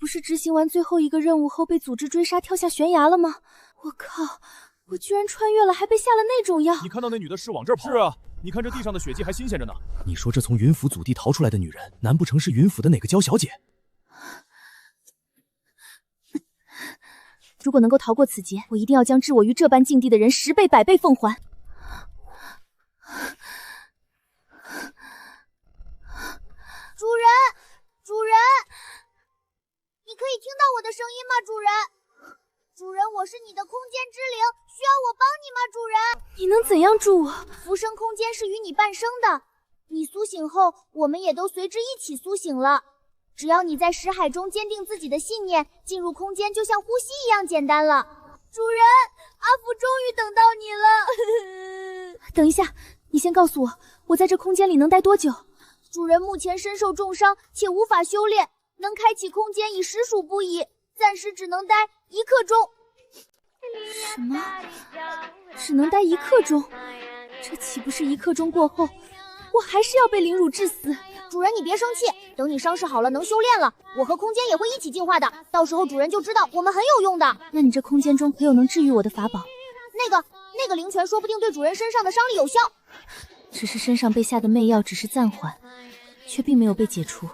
不是执行完最后一个任务后被组织追杀跳下悬崖了吗？我靠，我居然穿越了，还被下了那种药。你看到那女的是往这儿跑？是啊，你看这地上的血迹还新鲜着呢。你说这从云府祖地逃出来的女人，难不成是云府的哪个娇小姐？如果能够逃过此劫，我一定要将置我于这般境地的人10倍100倍奉还。主人，主人，你可以听到我的声音吗？主人，主人，我是你的空间之灵，需要我帮你吗？主人，你能怎样助我？浮生空间是与你伴生的，你苏醒后，我们也都随之一起苏醒了。只要你在识海中坚定自己的信念，进入空间就像呼吸一样简单了。主人，阿福终于等到你了。等一下，你先告诉我，我在这空间里能待多久？主人目前身受重伤，且无法修炼，能开启空间已实属不易，暂时只能待1刻钟。什么？只能待1刻钟？这岂不是1刻钟过后，我还是要被凌辱致死？主人，你别生气，等你伤势好了，能修炼了，我和空间也会一起进化的，到时候主人就知道我们很有用的。那你这空间中可有能治愈我的法宝？那个灵泉说不定对主人身上的伤力有效。只是身上被下的媚药只是暂缓，却并没有被解除。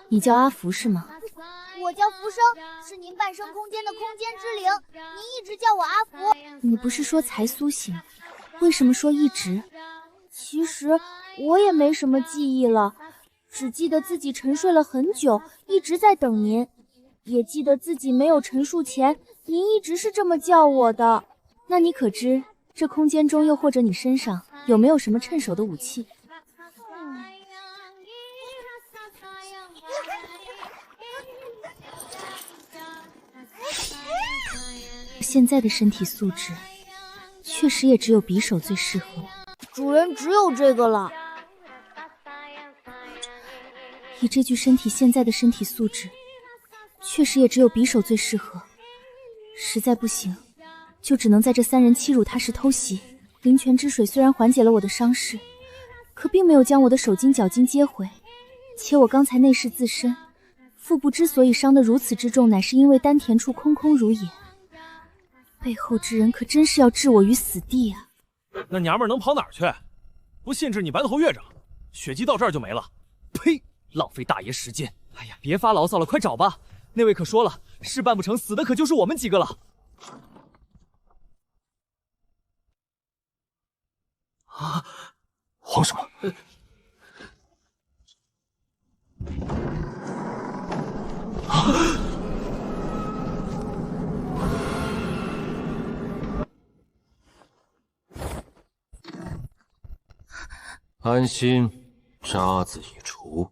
你叫阿福是吗？我叫浮生，是您半生空间的空间之灵，您一直叫我阿福。你不是说才苏醒，为什么说一直？其实我也没什么记忆了，只记得自己沉睡了很久，一直在等您，也记得自己没有陈述前，您一直是这么叫我的。那你可知这空间中又或者你身上有没有什么趁手的武器？现在的身体素质确实也只有匕首最适合。主人只有这个了。以这具身体现在的身体素质，确实也只有匕首最适合。实在不行，就只能在这3人欺辱他时偷袭。灵泉之水虽然缓解了我的伤势，可并没有将我的手筋脚筋接回。且我刚才内视自身，腹部之所以伤得如此之重，乃是因为丹田处空空如也。背后之人可真是要置我于死地啊！那娘们儿能跑哪儿去？不信置你白头月掌，血迹到这儿就没了。呸！浪费大爷时间！哎呀，别发牢骚了，快找吧。那位可说了，事办不成，死的可就是我们几个了。啊！慌什么？安心，渣子已除。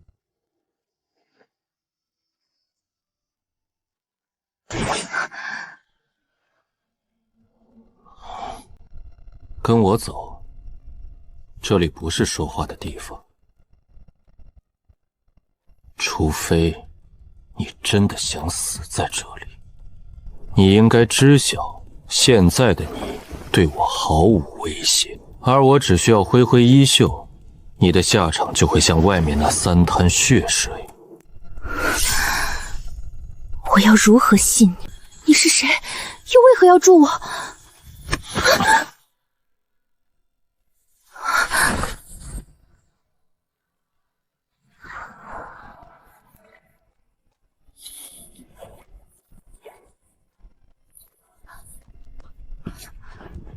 跟我走，这里不是说话的地方。除非你真的想死在这里，你应该知晓，现在的你对我毫无威胁，而我只需要挥挥衣袖，你的下场就会像外面那3滩血水。我要如何信你？你是谁？又为何要助我？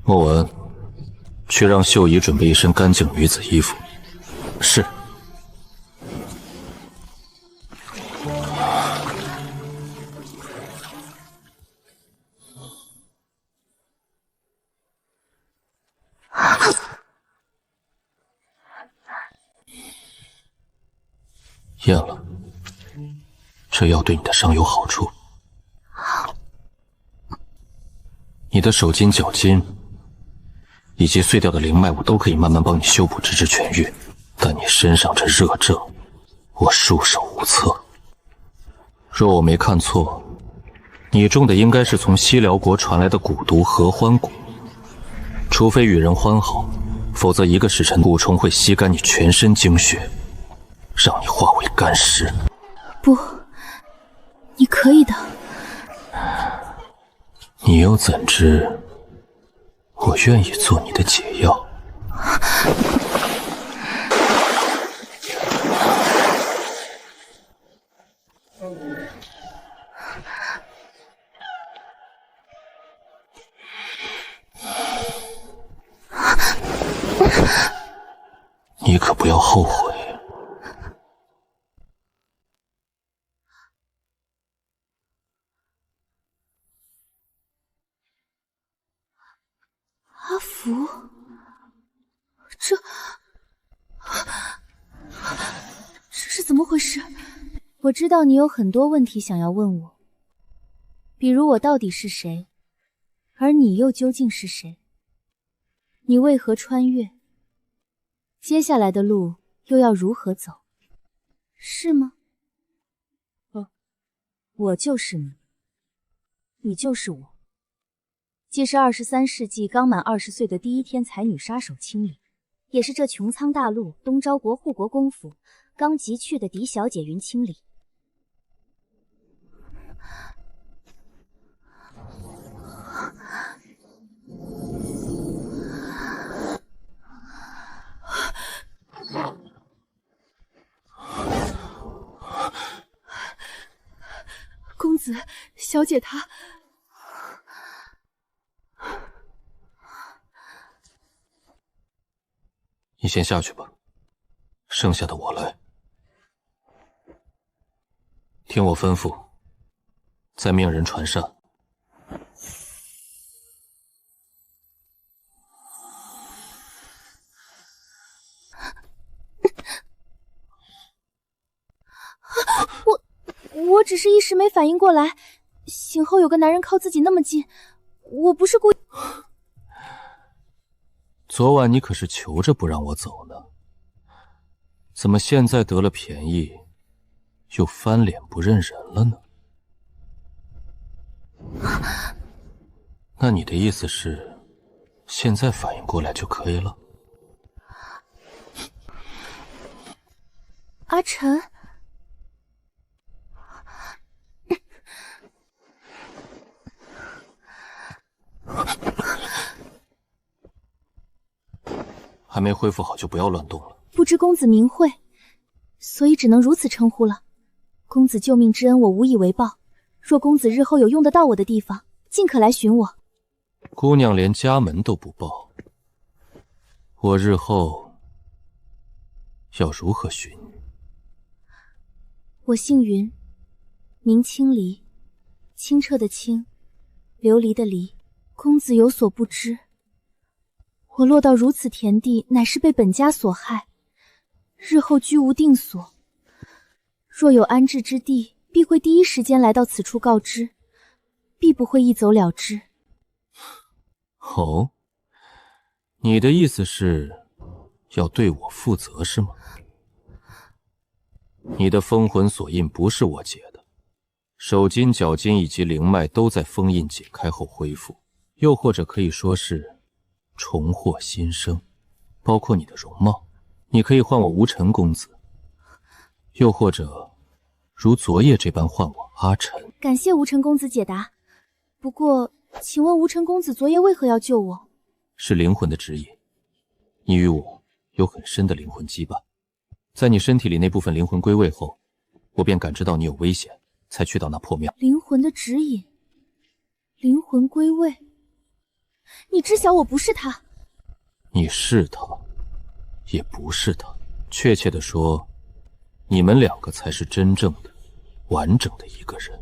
莫文，去让秀姨准备一身干净女子衣服。是。验了，这药对你的伤有好处。你的手筋、脚筋以及碎掉的灵脉，我都可以慢慢帮你修补，直至痊愈。但你身上这热症，我束手无策。若我没看错，你中的应该是从西辽国传来的蛊毒合欢蛊。除非与人欢好，否则1个时辰蛊虫会吸干你全身精血，让你化为干尸。不，你可以的。你又怎知我愿意做你的解药？你可不要后悔。阿福，这是怎么回事？我知道你有很多问题想要问我，比如我到底是谁，而你又究竟是谁？你为何穿越？接下来的路又要如何走？是吗？我就是你，你就是我。既是23世纪刚满20岁的第一天才女杀手青理，也是这穹苍大陆东昭国护国公府刚集去的嫡小姐云清理。公子，小姐她……你先下去吧，剩下的我来。听我吩咐，再命人传膳。我只是一时没反应过来，醒后有个男人靠自己那么近，我不是故意。昨晚你可是求着不让我走呢，怎么现在得了便宜，又翻脸不认人了呢？那你的意思是，现在反应过来就可以了？阿晨，还没恢复好就不要乱动了。不知公子名讳，所以只能如此称呼了。公子救命之恩我无以为报，若公子日后有用得到我的地方，尽可来寻我。姑娘连家门都不报，我日后要如何寻你？我姓云，名清离，清澈的清，琉璃的璃。公子有所不知，我落到如此田地，乃是被本家所害，日后居无定所。若有安置之地，必会第一时间来到此处告知，必不会一走了之。哦，你的意思是要对我负责是吗？你的封魂锁印不是我解的，手筋、脚筋以及灵脉都在封印解开后恢复，又或者可以说是重获新生，包括你的容貌，你可以唤我无尘公子，又或者如昨夜这般唤我阿晨。感谢无尘公子解答。不过，请问无尘公子昨夜为何要救我？是灵魂的指引。你与我有很深的灵魂羁绊，在你身体里那部分灵魂归位后，我便感知到你有危险，才去到那破庙。灵魂的指引，灵魂归位。你知晓我不是他。你是他，也不是他。确切地说，你们两个才是真正的、完整的一个人。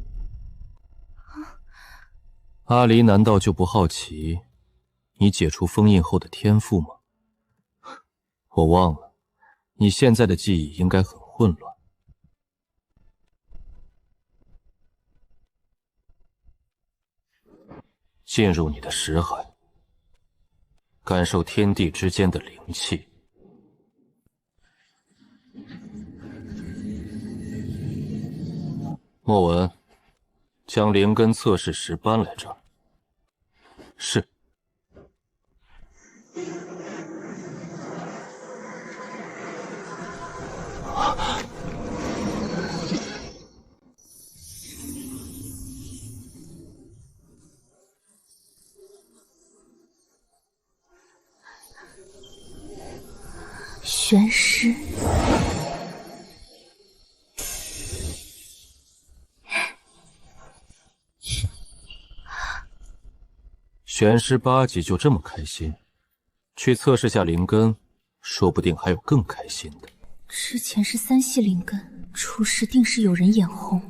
阿离难道就不好奇你解除封印后的天赋吗？我忘了，你现在的记忆应该很混乱。进入你的识海，感受天地之间的灵气。莫文，将灵根测试石搬来这儿。是。玄师。玄师8级就这么开心？去测试下灵根，说不定还有更开心的。之前是3系灵根，出事定是有人眼红。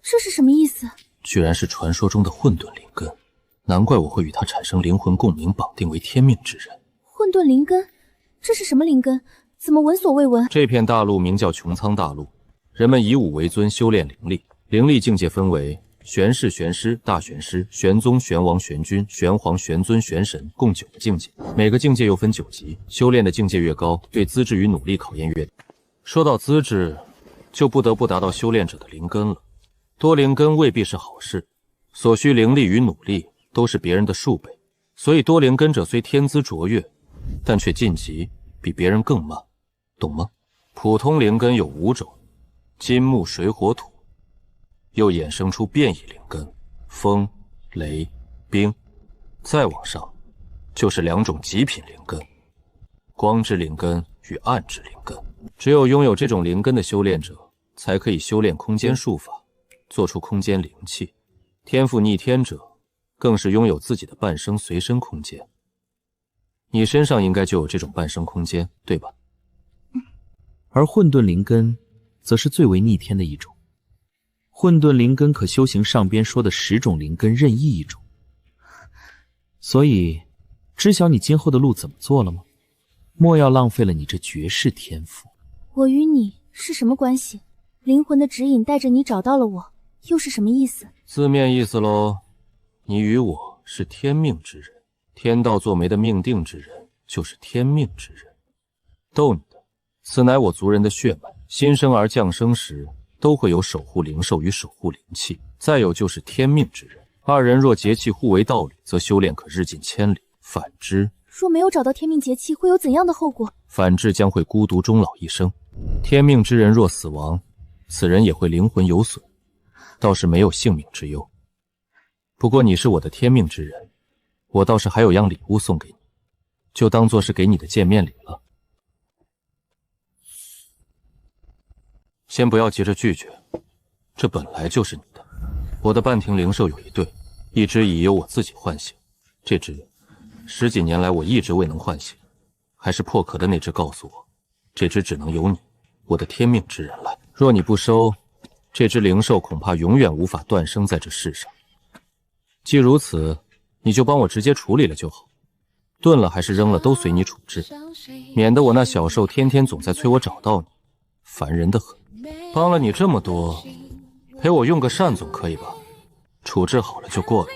这是什么意思？居然是传说中的混沌灵根，难怪我会与它产生灵魂共鸣，绑定为天命之人。混沌灵根，这是什么灵根？怎么闻所未闻？这片大陆名叫穹苍大陆，人们以武为尊，修炼灵力。灵力境界分为玄士、玄师、大玄师、玄宗、玄王、玄君、玄皇、玄尊、玄神，共9个境界。每个境界又分9级，修炼的境界越高，对资质与努力考验越大。说到资质，就不得不达到修炼者的灵根了。多灵根未必是好事，所需灵力与努力都是别人的数倍，所以多灵根者虽天资卓越，但却晋级比别人更慢，懂吗？普通灵根有5种，金木水火土，又衍生出变异灵根，风、雷、冰，再往上就是2种极品灵根，光之灵根与暗之灵根。只有拥有这种灵根的修炼者，才可以修炼空间术法，做出空间灵气。天赋逆天者更是拥有自己的半生随身空间。你身上应该就有这种半生空间，对吧？而混沌灵根则是最为逆天的一种。混沌灵根可修行上边说的10种灵根任意一种。所以，知晓你今后的路怎么做了吗？莫要浪费了你这绝世天赋。我与你是什么关系？灵魂的指引带着你找到了我，又是什么意思？字面意思喽，你与我是天命之人，天道作媒的命定之人就是天命之人。逗你的，此乃我族人的血脉，新生儿降生时都会有守护灵兽与守护灵气，再有就是天命之人，二人若节气互为道侣，则修炼可日进千里；反之，若没有找到天命节气，会有怎样的后果？反之将会孤独终老一生。天命之人若死亡，此人也会灵魂有损，倒是没有性命之忧。不过你是我的天命之人，我倒是还有样礼物送给你，就当作是给你的见面礼了。先不要急着拒绝，这本来就是你的。我的半庭灵兽有一对，一只已由我自己唤醒，这只10几年来我一直未能唤醒，还是破壳的那只告诉我，这只只能由你，我的天命之人来。若你不收，这只灵兽恐怕永远无法断生在这世上。既如此，你就帮我直接处理了就好，炖了还是扔了都随你处置，免得我那小兽天天总在催我找到你，烦人的很。帮了你这么多，陪我用个膳总可以吧？处置好了就过来。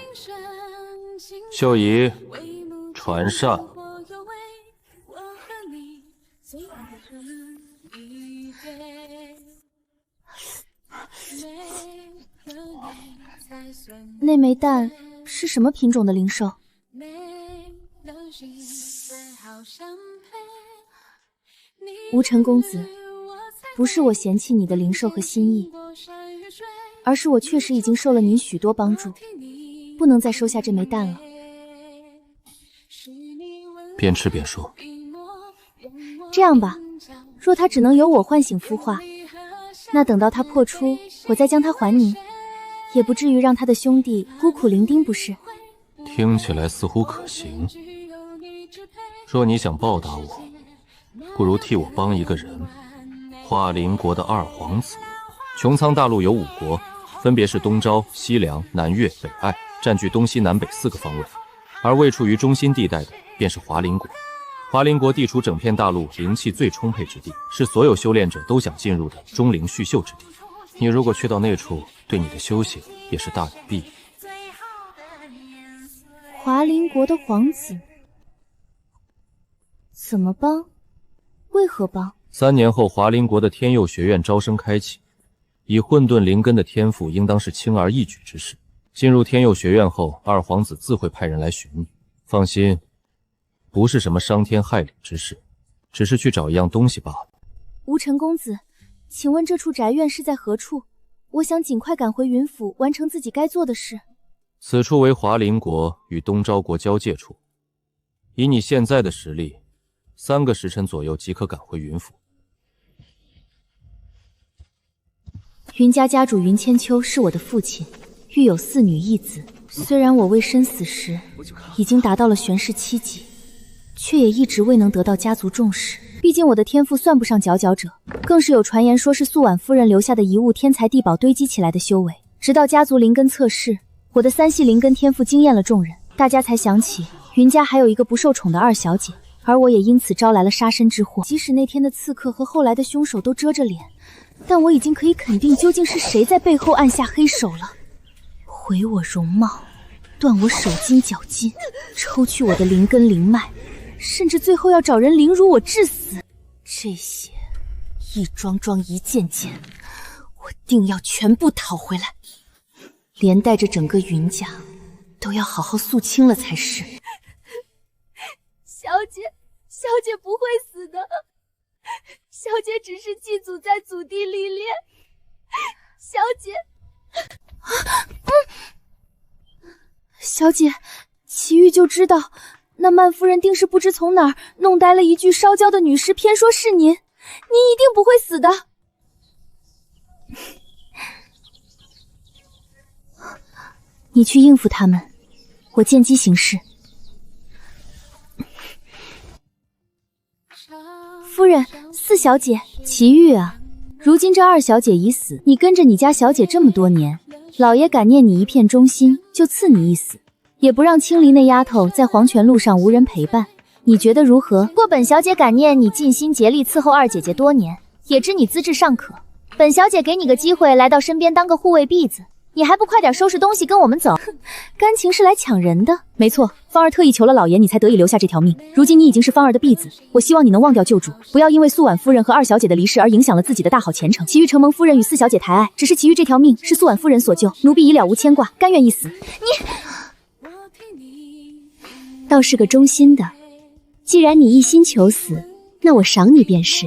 秀姨，传膳。那枚蛋是什么品种的灵兽？无尘公子，不是我嫌弃你的灵兽和心意，而是我确实已经受了您许多帮助，不能再收下这枚蛋了。边吃边说。这样吧，若它只能由我唤醒孵化，那等到它破出，我再将它还您，也不至于让他的兄弟孤苦伶仃，不是？听起来似乎可行。若你想报答我，不如替我帮一个人，华灵国的2皇子。穹苍大陆有5国，分别是东昭、西凉、南越、北艾，占据东西南北4个方位，而位处于中心地带的便是华灵国。华灵国地处整片大陆灵气最充沛之地，是所有修炼者都想进入的钟灵续秀之地。你如果去到那处，对你的修行也是大有裨益。华灵国的皇子怎么帮？为何帮？3年后，华灵国的天佑学院招生开启，以混沌灵根的天赋，应当是轻而易举之事。进入天佑学院后，2皇子自会派人来寻你。放心，不是什么伤天害理之事，只是去找一样东西罢了。无尘公子，请问这处宅院是在何处？我想尽快赶回云府，完成自己该做的事。此处为华林国与东昭国交界处，以你现在的实力，3个时辰左右即可赶回云府。云家家主云千秋是我的父亲，育有4女1子。虽然我未生死时已经达到了玄氏7级，却也一直未能得到家族重视。毕竟我的天赋算不上佼佼者，更是有传言说是素婉夫人留下的遗物天才地宝堆积起来的修为。直到家族灵根测试，我的3系灵根天赋惊艳了众人，大家才想起云家还有一个不受宠的2小姐，而我也因此招来了杀身之祸。即使那天的刺客和后来的凶手都遮着脸，但我已经可以肯定究竟是谁在背后暗下黑手了。毁我容貌，断我手筋脚筋，抽去我的灵根灵脉，甚至最后要找人凌辱我致死，这些一桩桩一件件，我定要全部讨回来，连带着整个云家都要好好肃清了才是。小姐不会死的，小姐只是祭祖在祖地历练，小姐。小姐，祁煜就知道那曼夫人定是不知从哪儿弄呆了一具烧焦的女尸，偏说是您，您一定不会死的。你去应付他们，我见机行事。夫人，4小姐，祁煜啊，如今这2小姐已死，你跟着你家小姐这么多年，老爷感念你一片忠心，就赐你一死，也不让青离那丫头在黄泉路上无人陪伴，你觉得如何？过本小姐感念你尽心竭力伺候2姐姐多年，也知你资质尚可，本小姐给你个机会来到身边当个护卫婢子，你还不快点收拾东西跟我们走？甘情是来抢人的。没错，芳儿特意求了老爷，你才得以留下这条命。如今你已经是芳儿的婢子，我希望你能忘掉旧主，不要因为素婉夫人和2小姐的离世而影响了自己的大好前程。祁煜承蒙夫人与4小姐抬爱，只是祁煜这条命是素婉夫人所救，奴婢已了无牵挂，甘愿一死。你倒是个忠心的，既然你一心求死，那我赏你便是。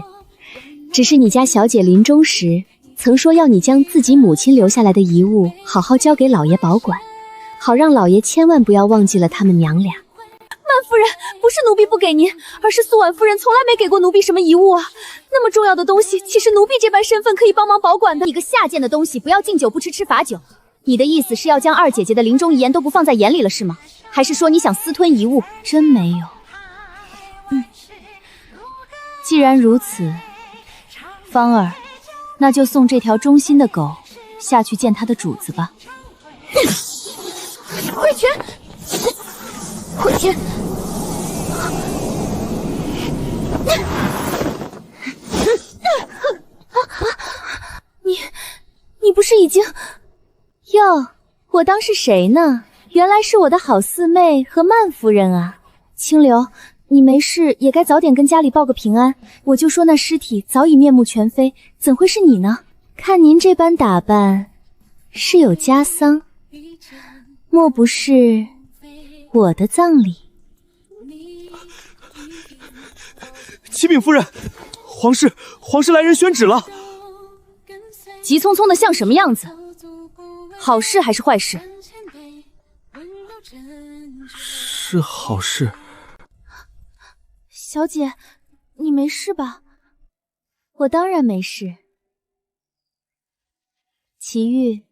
只是你家小姐临终时曾说要你将自己母亲留下来的遗物好好交给老爷保管，好让老爷千万不要忘记了他们娘俩。曼夫人，不是奴婢不给您，而是素婉夫人从来没给过奴婢什么遗物啊。那么重要的东西，岂是奴婢这般身份可以帮忙保管的？你个下贱的东西，不要敬酒不吃吃罚酒。你的意思是要将2姐姐的临终遗言都不放在眼里了是吗？还是说你想私吞遗物？真没有。既然如此，芳儿，那就送这条忠心的狗下去见它的主子吧。挥拳，挥拳！你不是已经……哟，我当是谁呢？原来是我的好四妹和曼夫人啊。清流，你没事也该早点跟家里报个平安。我就说那尸体早已面目全非，怎会是你呢？看您这般打扮，是有家丧？莫不是我的葬礼？启禀夫人，皇室来人宣旨了。急匆匆的像什么样子？好事还是坏事？是好事。小姐，你没事吧？我当然没事。祁煜，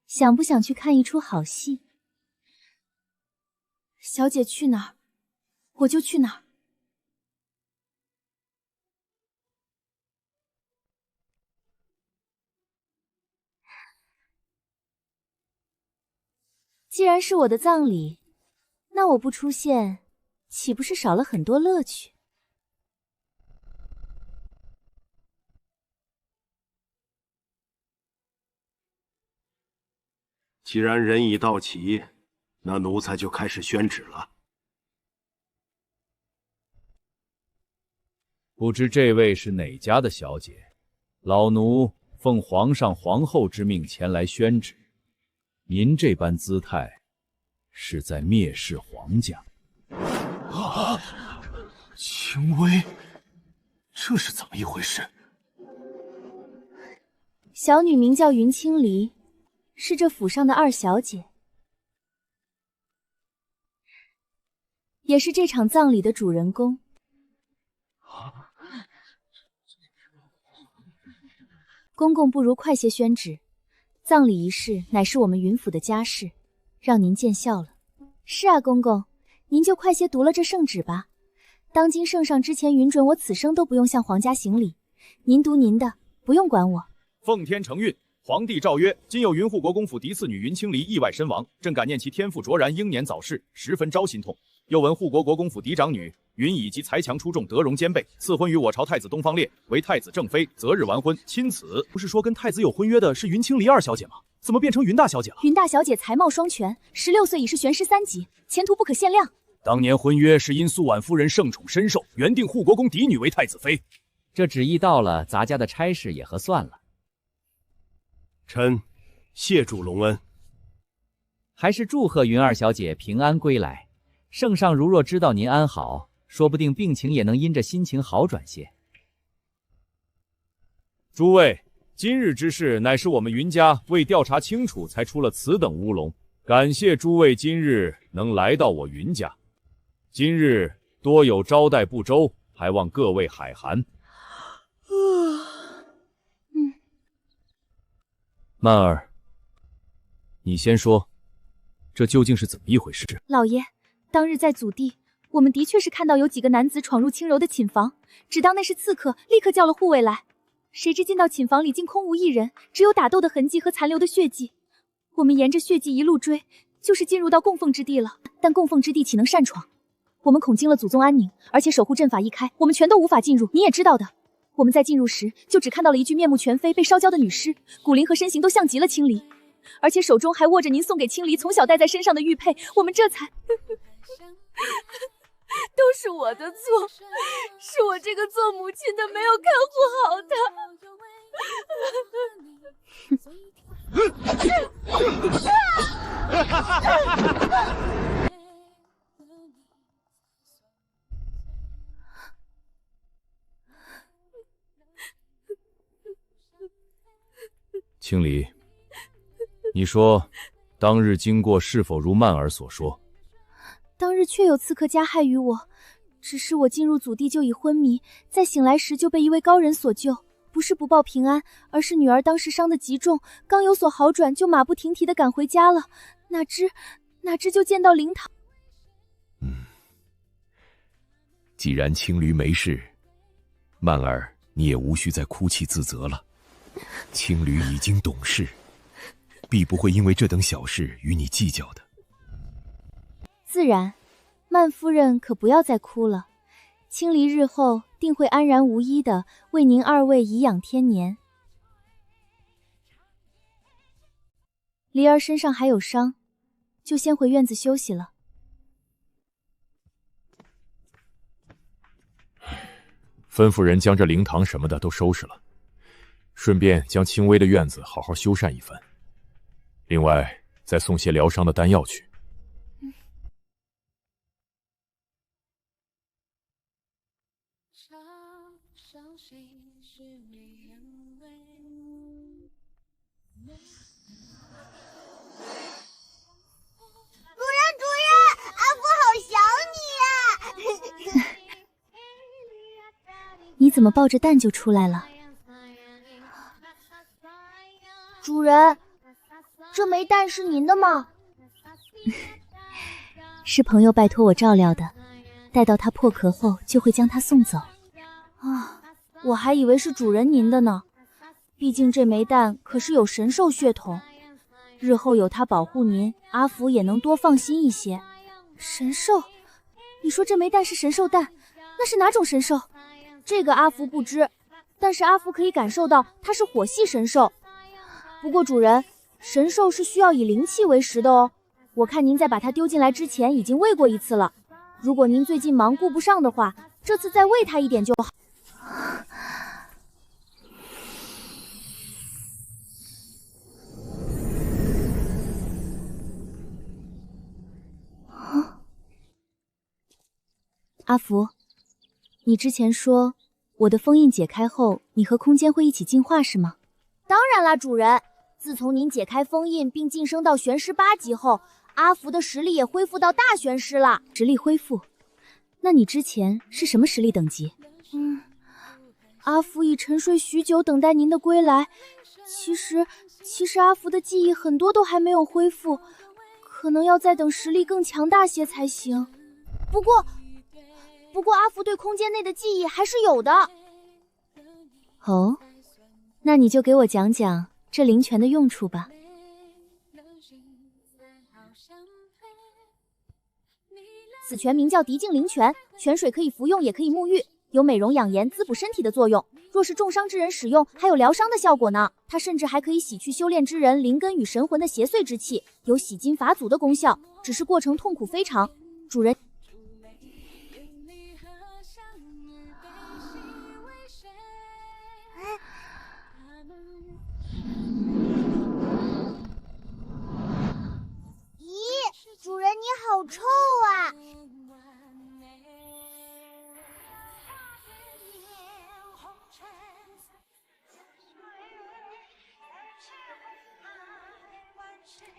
想不想去看一出好戏？小姐去哪儿，我就去哪儿。既然是我的葬礼，那我不出现，岂不是少了很多乐趣？既然人已到齐，那奴才就开始宣旨了。不知这位是哪家的小姐？老奴奉皇上、皇后之命前来宣旨。您这般姿态，是在蔑视皇家。轻微，这是怎么一回事？小女名叫云清离，是这府上的二小姐，也是这场葬礼的主人公。公公不如快些宣旨，葬礼仪式乃是我们云府的家事，让您见笑了。是啊，公公，您就快些读了这圣旨吧。当今圣上之前允准我此生都不用向皇家行礼，您读您的，不用管我。奉天承运，皇帝诏曰：今有云护国公府嫡次女云清离意外身亡，朕感念其天赋卓然，英年早逝，十分招心痛。又闻护国国公府嫡长女云以及才强出众，德容兼备，赐婚于我朝太子东方烈，为太子正妃，择日完婚，钦此。不是说跟太子有婚约的是云清离二小姐吗？怎么变成云大小姐了？云大小姐才貌双全，16岁已是玄师3级，前途不可限量。当年婚约是因苏婉夫人盛宠深受，原定护国公嫡女为太子妃。这旨意到了，咱家的差事也合算了。臣谢主隆恩。还是祝贺云二小姐平安归来。圣上如若知道您安好，说不定病情也能因着心情好转些。诸位，今日之事乃是我们云家为调查清楚，才出了此等乌龙。感谢诸位今日能来到我云家，今日多有招待不周，还望各位海涵。曼儿，你先说，这究竟是怎么一回事？老爷，当日在祖地，我们的确是看到有几个男子闯入轻柔的寝房，只当那是刺客，立刻叫了护卫来。谁知进到寝房里竟空无一人，只有打斗的痕迹和残留的血迹。我们沿着血迹一路追，就是进入到供奉之地了。但供奉之地岂能擅闯？我们恐惊了祖宗安宁，而且守护阵法一开，我们全都无法进入。你也知道的，我们在进入时就只看到了一具面目全非、被烧焦的女尸，骨龄和身形都像极了青离，而且手中还握着您送给青离从小戴在身上的玉佩。我们这才都是我的错，是我这个做母亲的没有看护好他。青离，你说，当日经过是否如曼儿所说？当日确有刺客加害于我，只是我进入祖地就已昏迷，在醒来时就被一位高人所救，不是不报平安，而是女儿当时伤得极重，刚有所好转，就马不停蹄地赶回家了。哪知就见到灵堂。既然青驴没事，曼儿你也无需再哭泣自责了。青驴已经懂事，必不会因为这等小事与你计较的。自然，曼夫人可不要再哭了。青离日后定会安然无恙的为您二位颐养天年。离儿身上还有伤，就先回院子休息了。吩咐人将这灵堂什么的都收拾了，顺便将轻微的院子好好修缮一番。另外，再送些疗伤的丹药去。主人，阿福好想你啊！你怎么抱着蛋就出来了？主人，这枚蛋是您的吗？是朋友拜托我照料的，待到它破壳后就会将它送走。啊，我还以为是主人您的呢。毕竟这枚蛋可是有神兽血统，日后有它保护您，阿福也能多放心一些。神兽？你说这枚蛋是神兽蛋，那是哪种神兽？这个阿福不知，但是阿福可以感受到它是火系神兽。不过主人，神兽是需要以灵气为食的哦。我看您在把它丢进来之前已经喂过一次了，如果您最近忙顾不上的话，这次再喂它一点就好。阿福，你之前说我的封印解开后，你和空间会一起进化是吗？当然啦，主人。自从您解开封印并晋升到玄师8级后，阿福的实力也恢复到大玄师了。实力恢复？那你之前是什么实力等级？阿福已沉睡许久，等待您的归来。其实阿福的记忆很多都还没有恢复，可能要再等实力更强大些才行。不过阿福对空间内的记忆还是有的。哦，那你就给我讲讲这灵泉的用处吧。此泉名叫涤净灵泉，泉水可以服用，也可以沐浴，有美容养颜、滋补身体的作用。若是重伤之人使用，还有疗伤的效果呢。它甚至还可以洗去修炼之人灵根与神魂的邪祟之气，有洗筋伐阻的功效。只是过程痛苦非常。主人，咦，主人你好臭啊！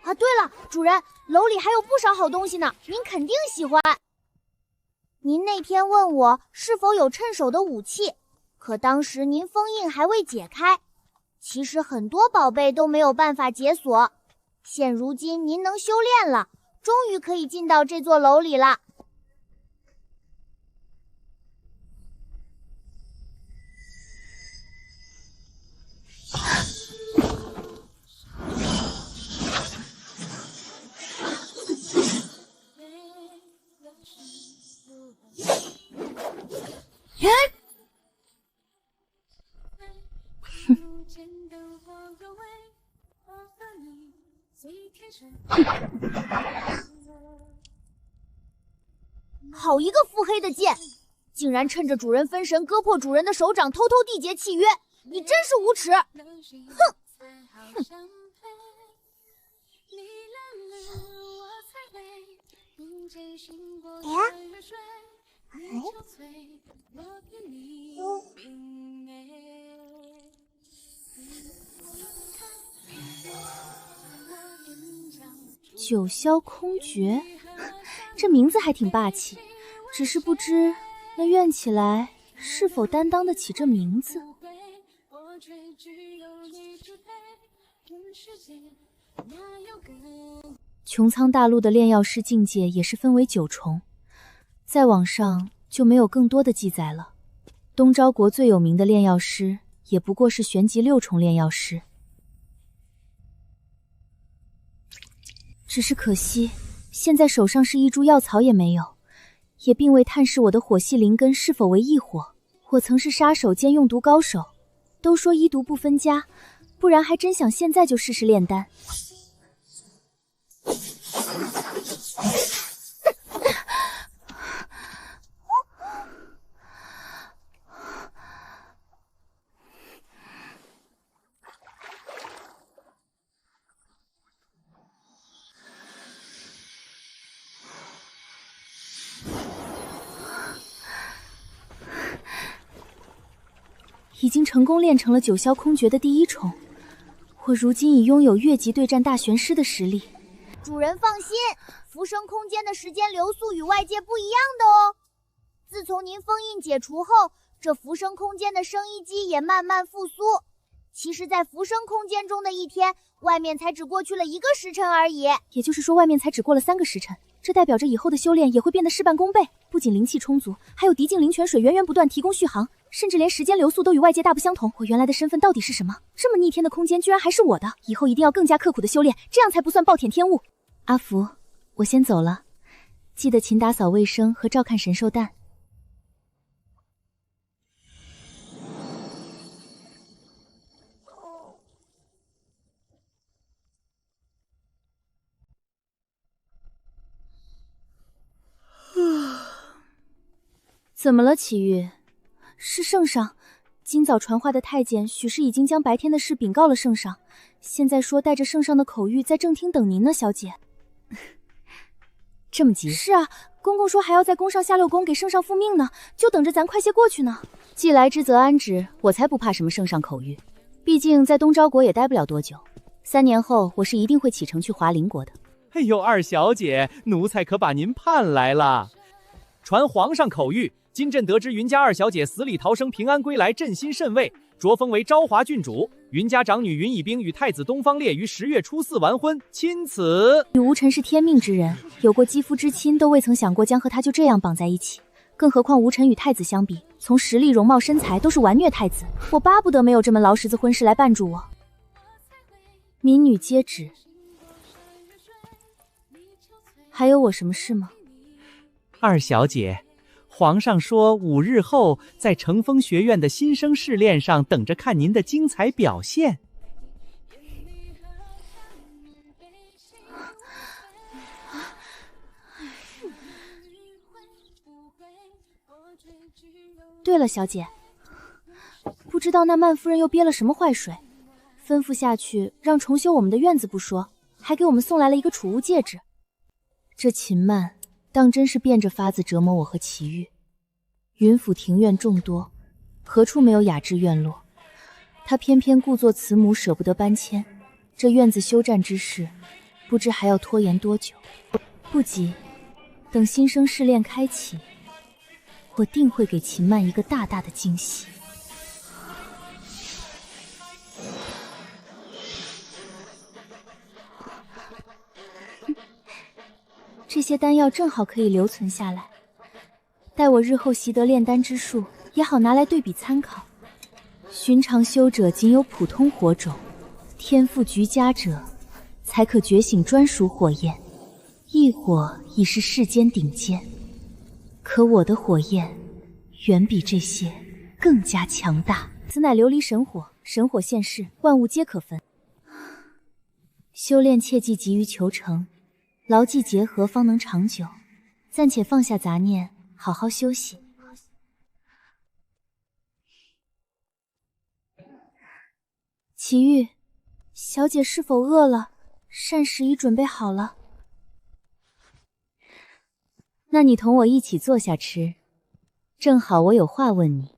啊，对了，主人，楼里还有不少好东西呢，您肯定喜欢。您那天问我是否有趁手的武器，可当时您封印还未解开。其实很多宝贝都没有办法解锁，现如今您能修炼了，终于可以进到这座楼里了。好一个腹黑的剑，竟然趁着主人分神割破主人的手掌，偷偷缔结契约，你真是无耻！哼！九霄空诀，这名字还挺霸气，只是不知那怨起来是否担当得起这名字。穹苍大陆的炼药师境界也是分为9重，在网上就没有更多的记载了。东昭国最有名的炼药师也不过是玄级6重炼药师。只是可惜，现在手上是一株药草也没有，也并未探视我的火系灵根是否为异火。我曾是杀手兼用毒高手，都说医毒不分家，不然还真想现在就试试炼丹。已经成功练成了九霄空诀的第1重，我如今已拥有越级对战大玄师的实力。主人放心，浮生空间的时间流速与外界不一样的哦。自从您封印解除后，这浮生空间的生衣机也慢慢复苏。其实在浮生空间中的一天，外面才只过去了1个时辰而已。也就是说，外面才只过了3个时辰，这代表着以后的修炼也会变得事半功倍。不仅灵气充足，还有涤净灵泉水源源不断提供续航，甚至连时间流速都与外界大不相同。我原来的身份到底是什么？这么逆天的空间居然还是我的，以后一定要更加刻苦的修炼，这样才不算暴殄天物。阿福，我先走了，记得勤打扫卫生和照看神兽蛋。怎么了，祁煜？是圣上，今早传话的太监许是已经将白天的事禀告了圣上，现在说带着圣上的口谕在正厅等您呢，小姐。这么急？是啊，公公说还要在宫上下6宫给圣上复命呢，就等着咱快些过去呢。既来之则安之，我才不怕什么圣上口谕。毕竟在东昭国也待不了多久，3年后我是一定会启程去华陵国的。哎呦，二小姐，奴才可把您盼来了。传皇上口谕，今朕得知云家二小姐死里逃生，平安归来，朕心甚慰，擢封为昭华郡主。云家长女云以冰与太子东方烈于10月初4完婚，钦此。与吴尘是天命之人，有过肌肤之亲，都未曾想过将和他就这样绑在一起。更何况吴尘与太子相比，从实力、容貌、身材都是完虐太子。我巴不得没有这门劳什子婚事来绊住我。民女接旨。还有我什么事吗？二小姐，皇上说5日后在乘风学院的新生试炼上等着看您的精彩表现。对了，小姐，不知道那曼夫人又憋了什么坏水，吩咐下去让重修我们的院子不说，还给我们送来了一个储物戒指。这秦曼当真是变着法子折磨我和祁煜。云府庭院众多，何处没有雅致院落？他偏偏故作慈母，舍不得搬迁。这院子修缮之事，不知还要拖延多久。不急，等新生试炼开启，我定会给秦曼一个大大的惊喜。这些丹药正好可以留存下来，待我日后习得炼丹之术，也好拿来对比参考。寻常修者仅有普通火种，天赋极佳者才可觉醒专属火焰，异火已是世间顶尖。可我的火焰远比这些更加强大。此乃琉璃神火，神火现世，万物皆可焚。修炼切忌急于求成，牢记结合方能长久。暂且放下杂念，好好休息。祁煜，小姐是否饿了？膳食已准备好了。那你同我一起坐下吃，正好我有话问你。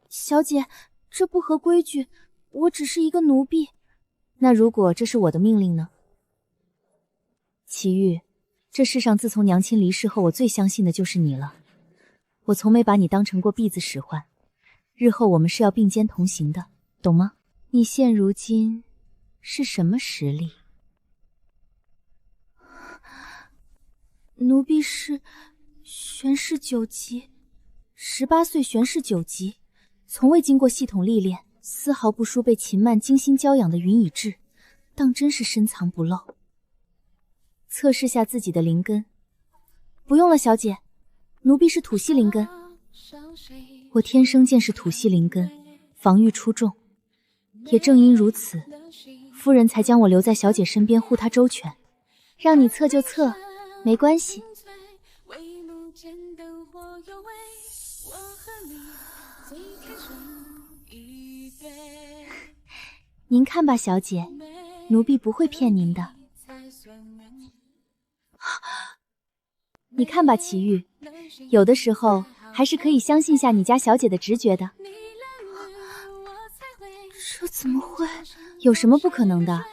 小姐，这不合规矩，我只是一个奴婢。那如果这是我的命令呢？祁煜，这世上自从娘亲离世后，我最相信的就是你了。我从没把你当成过婢子使唤，日后我们是要并肩同行的，懂吗？你现如今是什么实力？奴婢是玄氏9级，18岁玄氏9级，从未经过系统历练，丝毫不输被秦曼精心教养的云以志，当真是深藏不露。测试下自己的灵根。不用了，小姐，奴婢是土系灵根。我天生见是土系灵根，防御出众。也正因如此，夫人才将我留在小姐身边护她周全。让你测就测，没关系。您看吧，小姐，奴婢不会骗您的。你看吧，祁煜，有的时候还是可以相信下你家小姐的直觉的。这怎么会？有什么不可能的？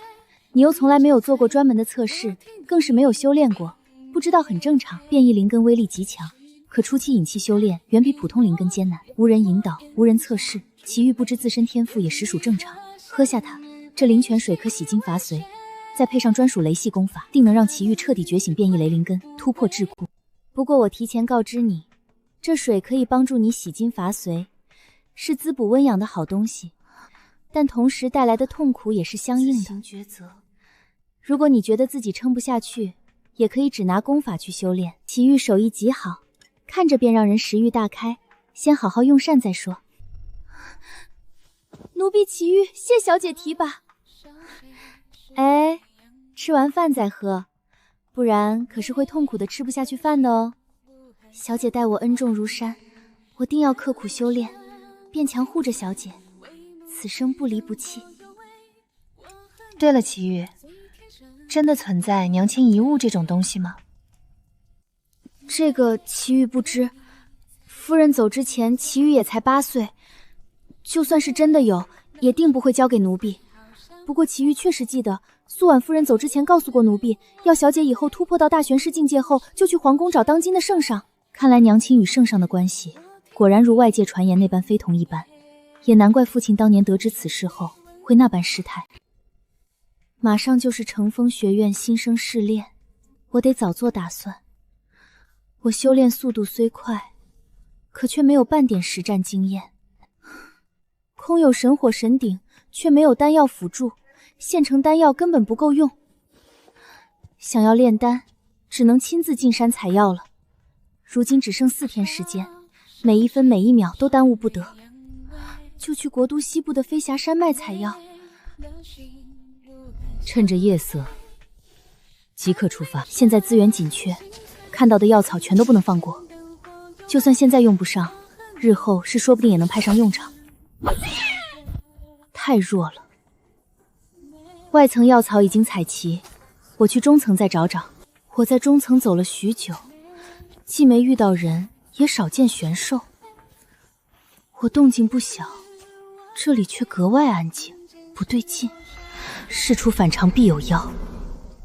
你又从来没有做过专门的测试，更是没有修炼过，不知道很正常。变异灵根威力极强，可初期引气修炼远比普通灵根艰难，无人引导，无人测试。祁煜不知自身天赋也实属正常。喝下它，这灵泉水可洗精伐髓，再配上专属雷系功法，定能让祁煜彻底觉醒变异雷灵根，突破桎梏。不过我提前告知你，这水可以帮助你洗精伐髓，是滋补温养的好东西，但同时带来的痛苦也是相应的。抉择。如果你觉得自己撑不下去，也可以只拿功法去修炼。祁煜手艺极好，看着便让人食欲大开，先好好用膳再说。奴婢祁煜，谢小姐提拔。哎，吃完饭再喝，不然可是会痛苦的吃不下去饭的哦。小姐待我恩重如山，我定要刻苦修炼，变强护着小姐，此生不离不弃。对了，祁煜，真的存在娘亲遗物这种东西吗？这个祁煜不知，夫人走之前，祁煜也才8岁，就算是真的有，也定不会交给奴婢。不过祁煜确实记得，苏婉夫人走之前告诉过奴婢，要小姐以后突破到大玄师境界后，就去皇宫找当今的圣上。看来娘亲与圣上的关系，果然如外界传言那般非同一般。也难怪父亲当年得知此事后，会那般失态。马上就是乘风学院新生试炼，我得早做打算。我修炼速度虽快，可却没有半点实战经验。空有神火神鼎，却没有丹药辅助，现成丹药根本不够用。想要炼丹，只能亲自进山采药了。如今只剩4天时间，每一分每一秒都耽误不得。就去国都西部的飞霞山脉采药。趁着夜色，即刻出发。现在资源紧缺，看到的药草全都不能放过。就算现在用不上，日后是说不定也能派上用场。太弱了。外层药草已经采齐，我去中层再找找。我在中层走了许久，既没遇到人，也少见玄兽。我动静不小，这里却格外安静，不对劲。事出反常必有妖，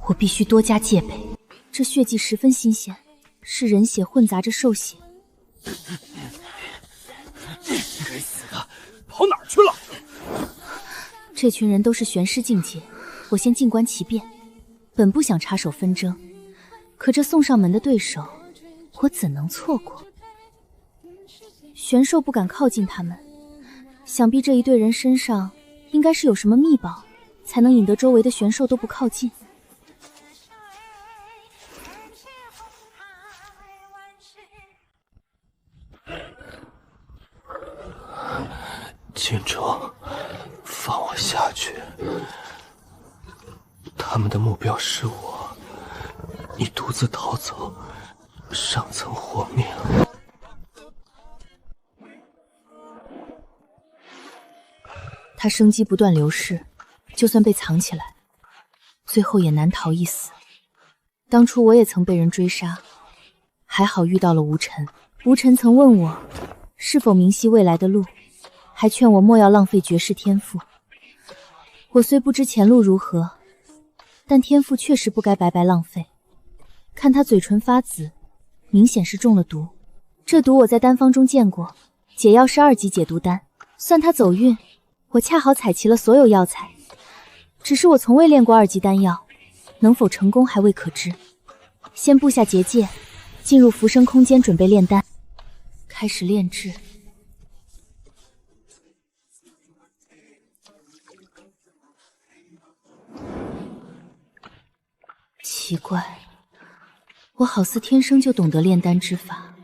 我必须多加戒备。这血迹十分新鲜，是人血混杂着兽血。该死的，跑哪儿去了？这群人都是玄师境界，我先静观其变。本不想插手纷争，可这送上门的对手，我怎能错过？玄兽不敢靠近他们，想必这一队人身上应该是有什么秘宝，才能引得周围的玄兽都不靠近。金州，放我下去！他们的目标是我，你独自逃走，上层活命。他生机不断流逝，就算被藏起来，最后也难逃一死。当初我也曾被人追杀，还好遇到了吴尘。吴尘曾问我是否明晰未来的路，还劝我莫要浪费绝世天赋。我虽不知前路如何，但天赋确实不该白白浪费。看他嘴唇发紫，明显是中了毒。这毒我在丹方中见过，解药是2级解毒丹，算他走运。我恰好采齐了所有药材，只是我从未炼过2级丹药，能否成功还未可知。先布下结界，进入浮生空间准备炼丹，开始炼制。奇怪，我好似天生就懂得炼丹之法。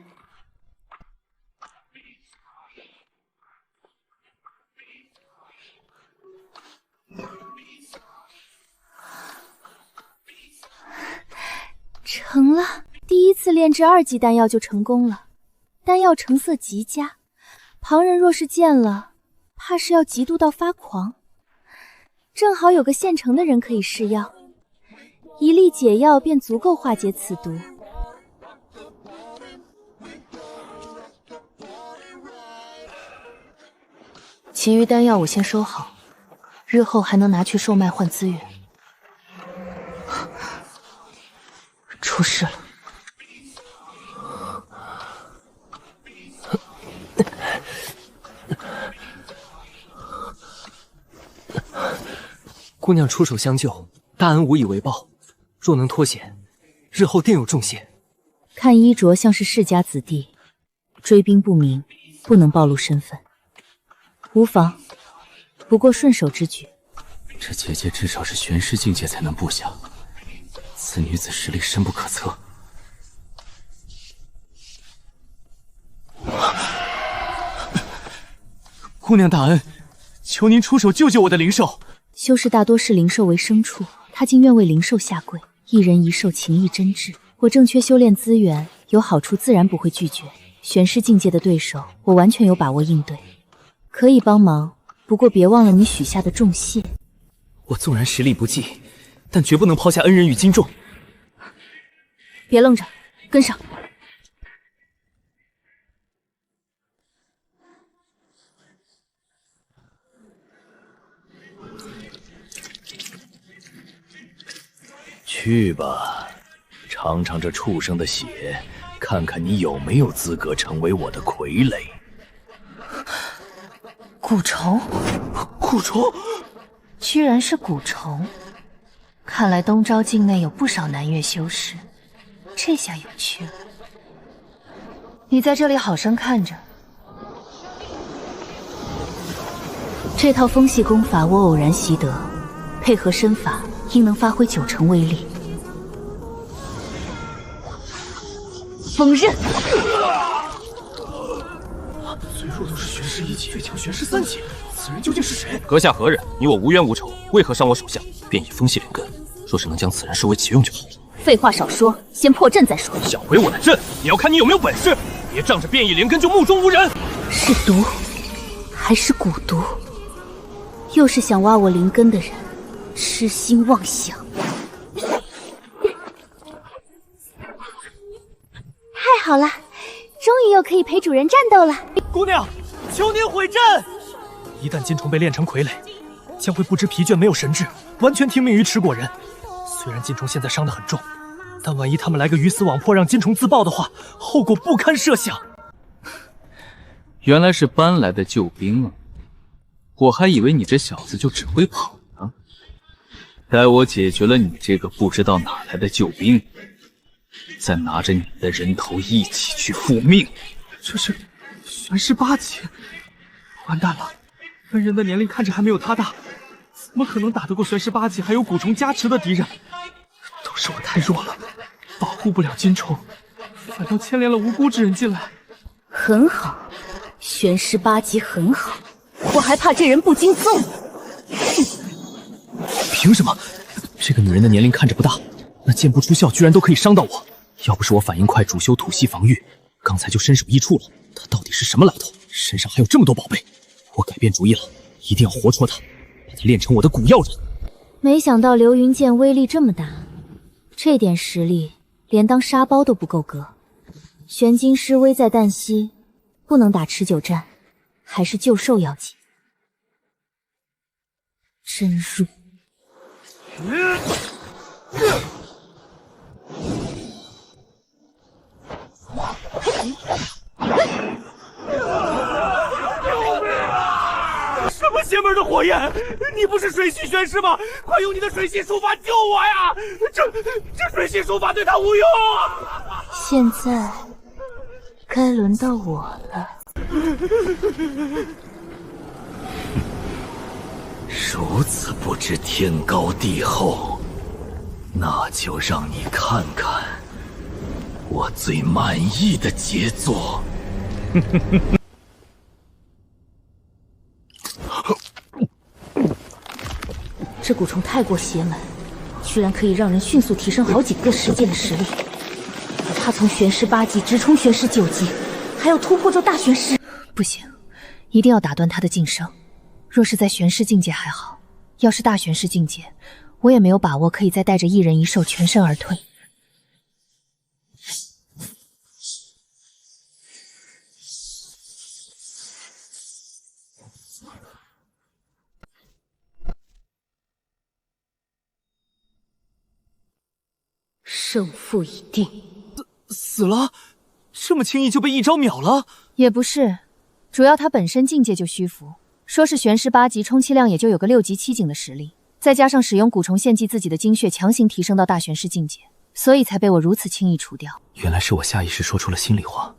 成了，第一次炼制2级丹药就成功了，丹药成色极佳，旁人若是见了，怕是要嫉妒到发狂。正好有个现成的人可以试药，一粒解药便足够化解此毒。其余丹药我先收好，日后还能拿去售卖换资源。出事了！姑娘出手相救，大恩无以为报。若能脱险，日后定有重谢。看衣着像是世家子弟，追兵不明，不能暴露身份。无妨，不过顺手之举。这结界至少是玄师境界才能布下，此女子实力深不可测。姑娘大恩，求您出手救救我的灵兽。修士大多视灵兽为牲畜，他竟愿为灵兽下跪，一人一兽，情谊真挚。我正缺修炼资源，有好处自然不会拒绝。玄师境界的对手，我完全有把握应对。可以帮忙，不过别忘了你许下的重谢。我纵然实力不济，但绝不能抛下恩人与金重。别愣着，跟上。去吧，尝尝这畜生的血，看看你有没有资格成为我的傀儡。蛊虫，蛊虫，居然是蛊虫！看来东昭境内有不少南越修士，这下有趣了。你在这里好生看着。这套风系功法我偶然习得，配合身法，应能发挥90%威力。锋刃。最弱都是玄师1级，最强玄师3级，此人究竟是谁？阁下何人？你我无冤无仇，为何伤我手下？便以风系灵根，若是能将此人收为己用就好。废话少说，先破阵再说。想回我的阵，也要看你有没有本事！别仗着变异灵根就目中无人。是毒，还是蛊毒？又是想挖我灵根的人，痴心妄想。太好了，终于又可以陪主人战斗了。姑娘，求您回阵！一旦金虫被炼成傀儡，将会不知疲倦，没有神智，完全听命于持果人。虽然金虫现在伤得很重，但万一他们来个鱼死网破，让金虫自爆的话，后果不堪设想。原来是搬来的救兵啊！我还以为你这小子就只会跑呢。待我解决了你这个不知道哪来的救兵，再拿着你的人头一起去复命。这是玄师8级，完蛋了！本人的年龄看着还没有他大，怎么可能打得过玄师8级还有蛊虫加持的敌人？都是我太弱了，保护不了金虫，反倒牵连了无辜之人进来。很好，玄师8级很好，我还怕这人不经揍。凭什么？这个女人的年龄看着不大，那剑不出鞘居然都可以伤到我。要不是我反应快，主修土系防御，刚才就身首异处了。她到底是什么来头？身上还有这么多宝贝！我改变主意了，一定要活捉她，把她炼成我的蛊药人。没想到流云剑威力这么大，这点实力连当沙包都不够格。玄金师危在旦夕，不能打持久战，还是救寿要紧。真入。什么邪门的火焰？你不是水系玄师吗？快用你的水系术法救我呀！这水系术法对他无用。现在该轮到我了。如此不知天高地厚，那就让你看看我最满意的杰作。这蛊虫太过邪门，居然可以让人迅速提升好几个世界的实力。他从玄师8级直冲玄师9级，还要突破这大玄师。不行，一定要打断他的晋升。若是在玄师境界还好，要是大玄师境界，我也没有把握可以再带着一人一兽全身而退。胜负已定。死了？这么轻易就被一招秒了？也不是，主要他本身境界就虚浮，说是玄师8级，充其量也就有个6级7警的实力，再加上使用蛊虫献祭自己的精血，强行提升到大玄师境界，所以才被我如此轻易除掉。原来是我下意识说出了心里话。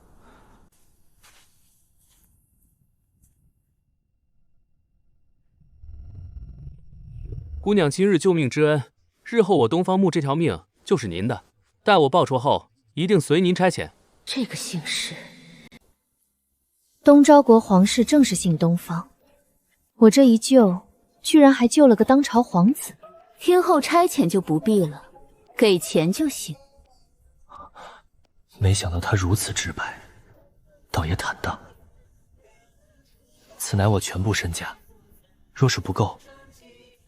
姑娘今日救命之恩，日后我东方木这条命就是您的，待我报仇后，一定随您差遣。这个姓氏，东昭国皇室正是姓东方，我这一救，居然还救了个当朝皇子。今后差遣就不必了，给钱就行。没想到他如此直白，倒也坦荡。此乃我全部身家，若是不够，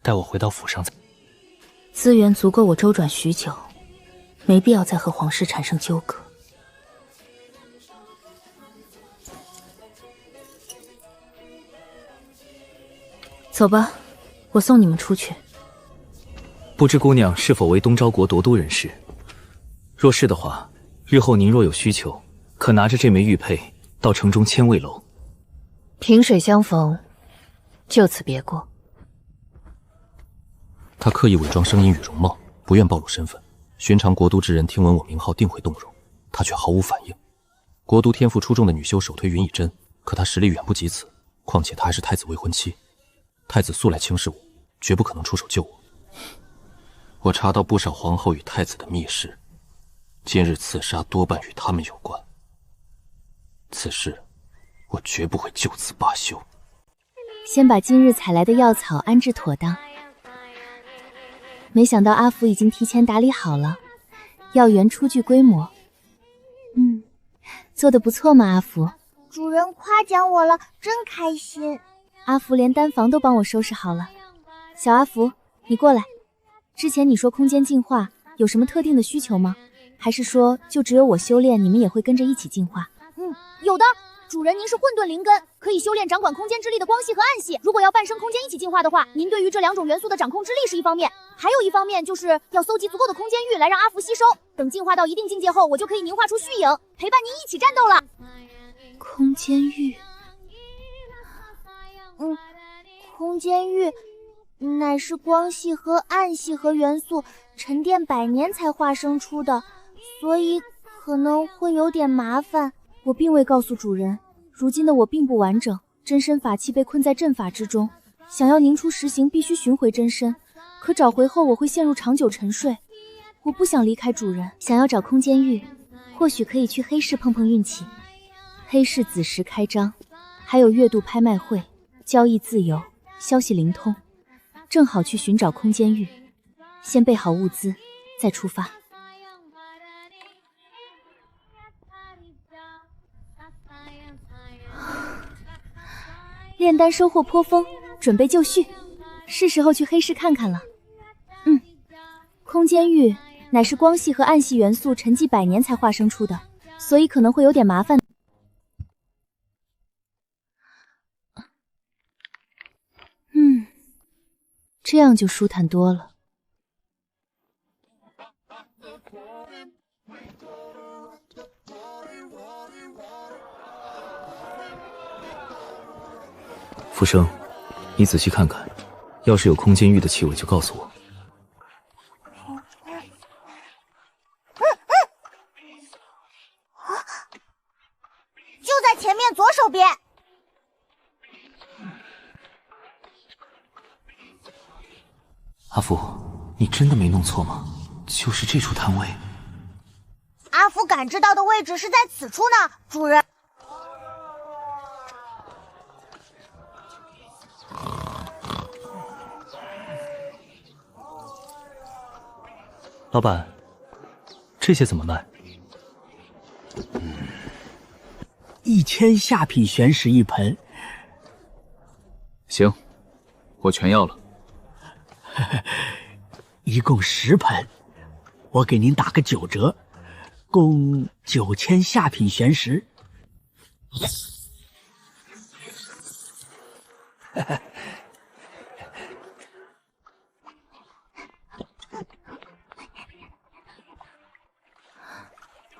待我回到府上再。资源足够我周转许久，没必要再和皇室产生纠葛。走吧，我送你们出去。不知姑娘是否为东昭国夺都人士？若是的话，日后您若有需求，可拿着这枚玉佩到城中千味楼。萍水相逢，就此别过。他刻意伪装声音与容貌，不愿暴露身份。寻常国都之人听闻我名号定会动容，他却毫无反应。国都天赋出众的女修首推云以真，可她实力远不及此，况且她还是太子未婚妻。太子素来轻视我，绝不可能出手救我。我查到不少皇后与太子的密事，今日刺杀多半与他们有关。此事我绝不会就此罢休。先把今日采来的药草安置妥当。没想到阿福已经提前打理好了，药源初具规模。做得不错嘛，阿福。主人夸奖我了，真开心。阿福连丹房都帮我收拾好了。小阿福，你过来。之前你说空间进化，有什么特定的需求吗？还是说就只有我修炼，你们也会跟着一起进化？有的。主人，您是混沌灵根，可以修炼掌管空间之力的光系和暗系。如果要半生空间一起进化的话，您对于这2种元素的掌控之力是一方面，还有一方面就是要搜集足够的空间玉来让阿福吸收。等进化到一定境界后，我就可以凝化出虚影，陪伴您一起战斗了。空间玉，空间玉乃是光系和暗系和元素沉淀100年才化生出的，所以可能会有点麻烦。我并未告诉主人，如今的我并不完整，真身法器被困在阵法之中，想要凝出实形必须寻回真身，可找回后我会陷入长久沉睡。我不想离开主人，想要找空间玉，或许可以去黑市碰碰运气。黑市子时开张，还有月度拍卖会，交易自由，消息灵通，正好去寻找空间玉。先备好物资，再出发。炼丹收获颇丰，准备就绪，是时候去黑市看看了。空间玉乃是光系和暗系元素沉积100年才化生出的，所以可能会有点麻烦。这样就舒坦多了。浮生，你仔细看看，要是有空间玉的气味就告诉我。就在前面左手边。阿福，你真的没弄错吗？就是这处摊位。阿福感知到的位置是在此处呢，主人。老板，这些怎么卖？1000下品玄石一盆。行，我全要了。一共10盆，我给您打个9折，共9000下品玄石。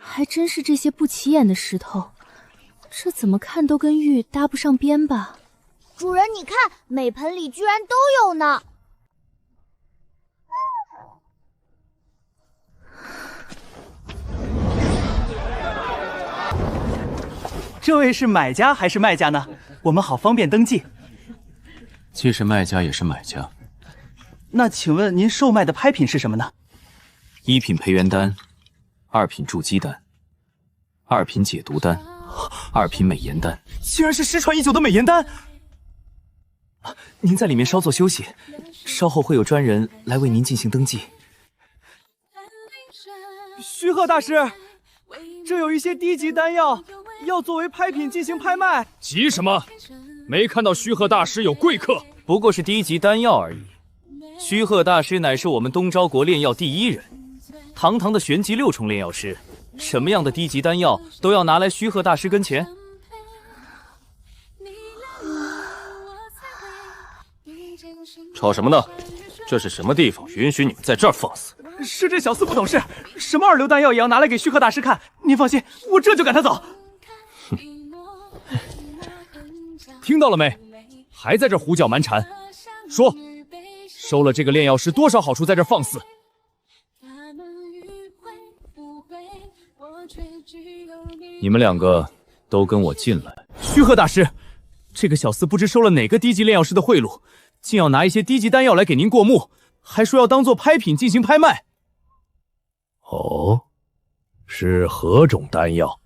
还真是这些不起眼的石头，这怎么看都跟玉搭不上边吧？主人，你看，每盆里居然都有呢。这位是买家还是卖家呢？我们好方便登记。既是卖家也是买家。那请问您售卖的拍品是什么呢？1品培元丹，2品筑基丹，2品解毒丹，2品美颜丹。竟然是失传已久的美颜丹！您在里面稍作休息，稍后会有专人来为您进行登记。虚鹤大师，这有一些低级丹药要作为拍品进行拍卖。急什么？没看到虚鹤大师有贵客？不过是低级丹药而已。虚鹤大师乃是我们东昭国炼药第1人，堂堂的玄级6重炼药师，什么样的低级丹药都要拿来虚鹤大师跟前？吵什么呢？这是什么地方，允许你们在这儿放肆？是这小厮不懂事，什么二流丹药也要拿来给虚鹤大师看。您放心，我这就赶他走。听到了没？还在这胡搅蛮缠，说，收了这个炼药师多少好处，在这放肆？你们两个都跟我进来。虚鹤大师，这个小厮不知收了哪个低级炼药师的贿赂，竟要拿一些低级丹药来给您过目，还说要当做拍品进行拍卖。哦，是何种丹药？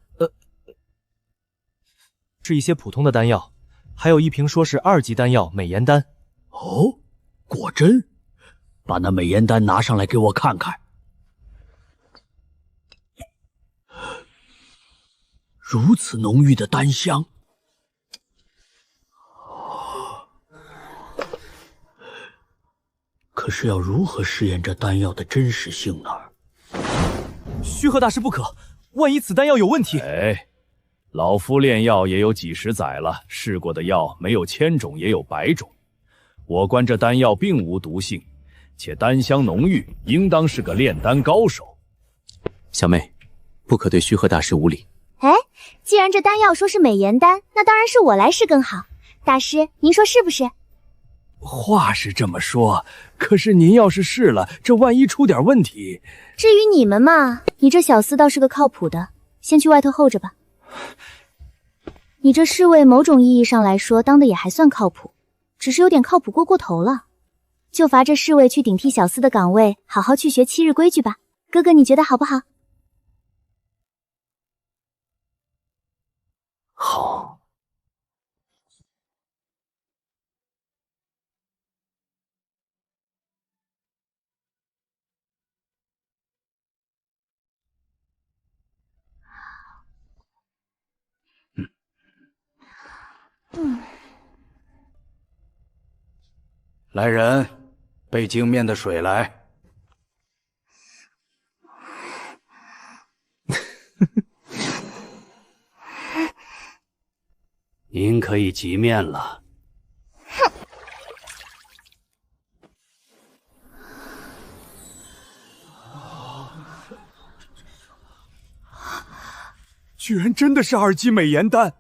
是一些普通的丹药，还有一瓶说是2级丹药美颜丹。哦，果真？把那美颜丹拿上来给我看看。如此浓郁的丹香，可是要如何试验这丹药的真实性呢？虚鹤大师不可，万一此丹药有问题。哎，老夫炼药也有几十载了，试过的药没有1000种也有100种。我观这丹药并无毒性，且丹香浓郁，应当是个炼丹高手。小妹，不可对虚鹤大师无礼。哎，既然这丹药说是美颜丹，那当然是我来试更好。大师，您说是不是？话是这么说，可是您要是试了，这万一出点问题……至于你们嘛，你这小厮倒是个靠谱的，先去外头候着吧。你这侍卫某种意义上来说当的也还算靠谱，只是有点靠谱过头了。就罚这侍卫去顶替小厮的岗位，好好去学7日规矩吧。哥哥，你觉得好不好？好。来人，备净面的水来。您可以及面了。哼！居然真的是2级美颜丹，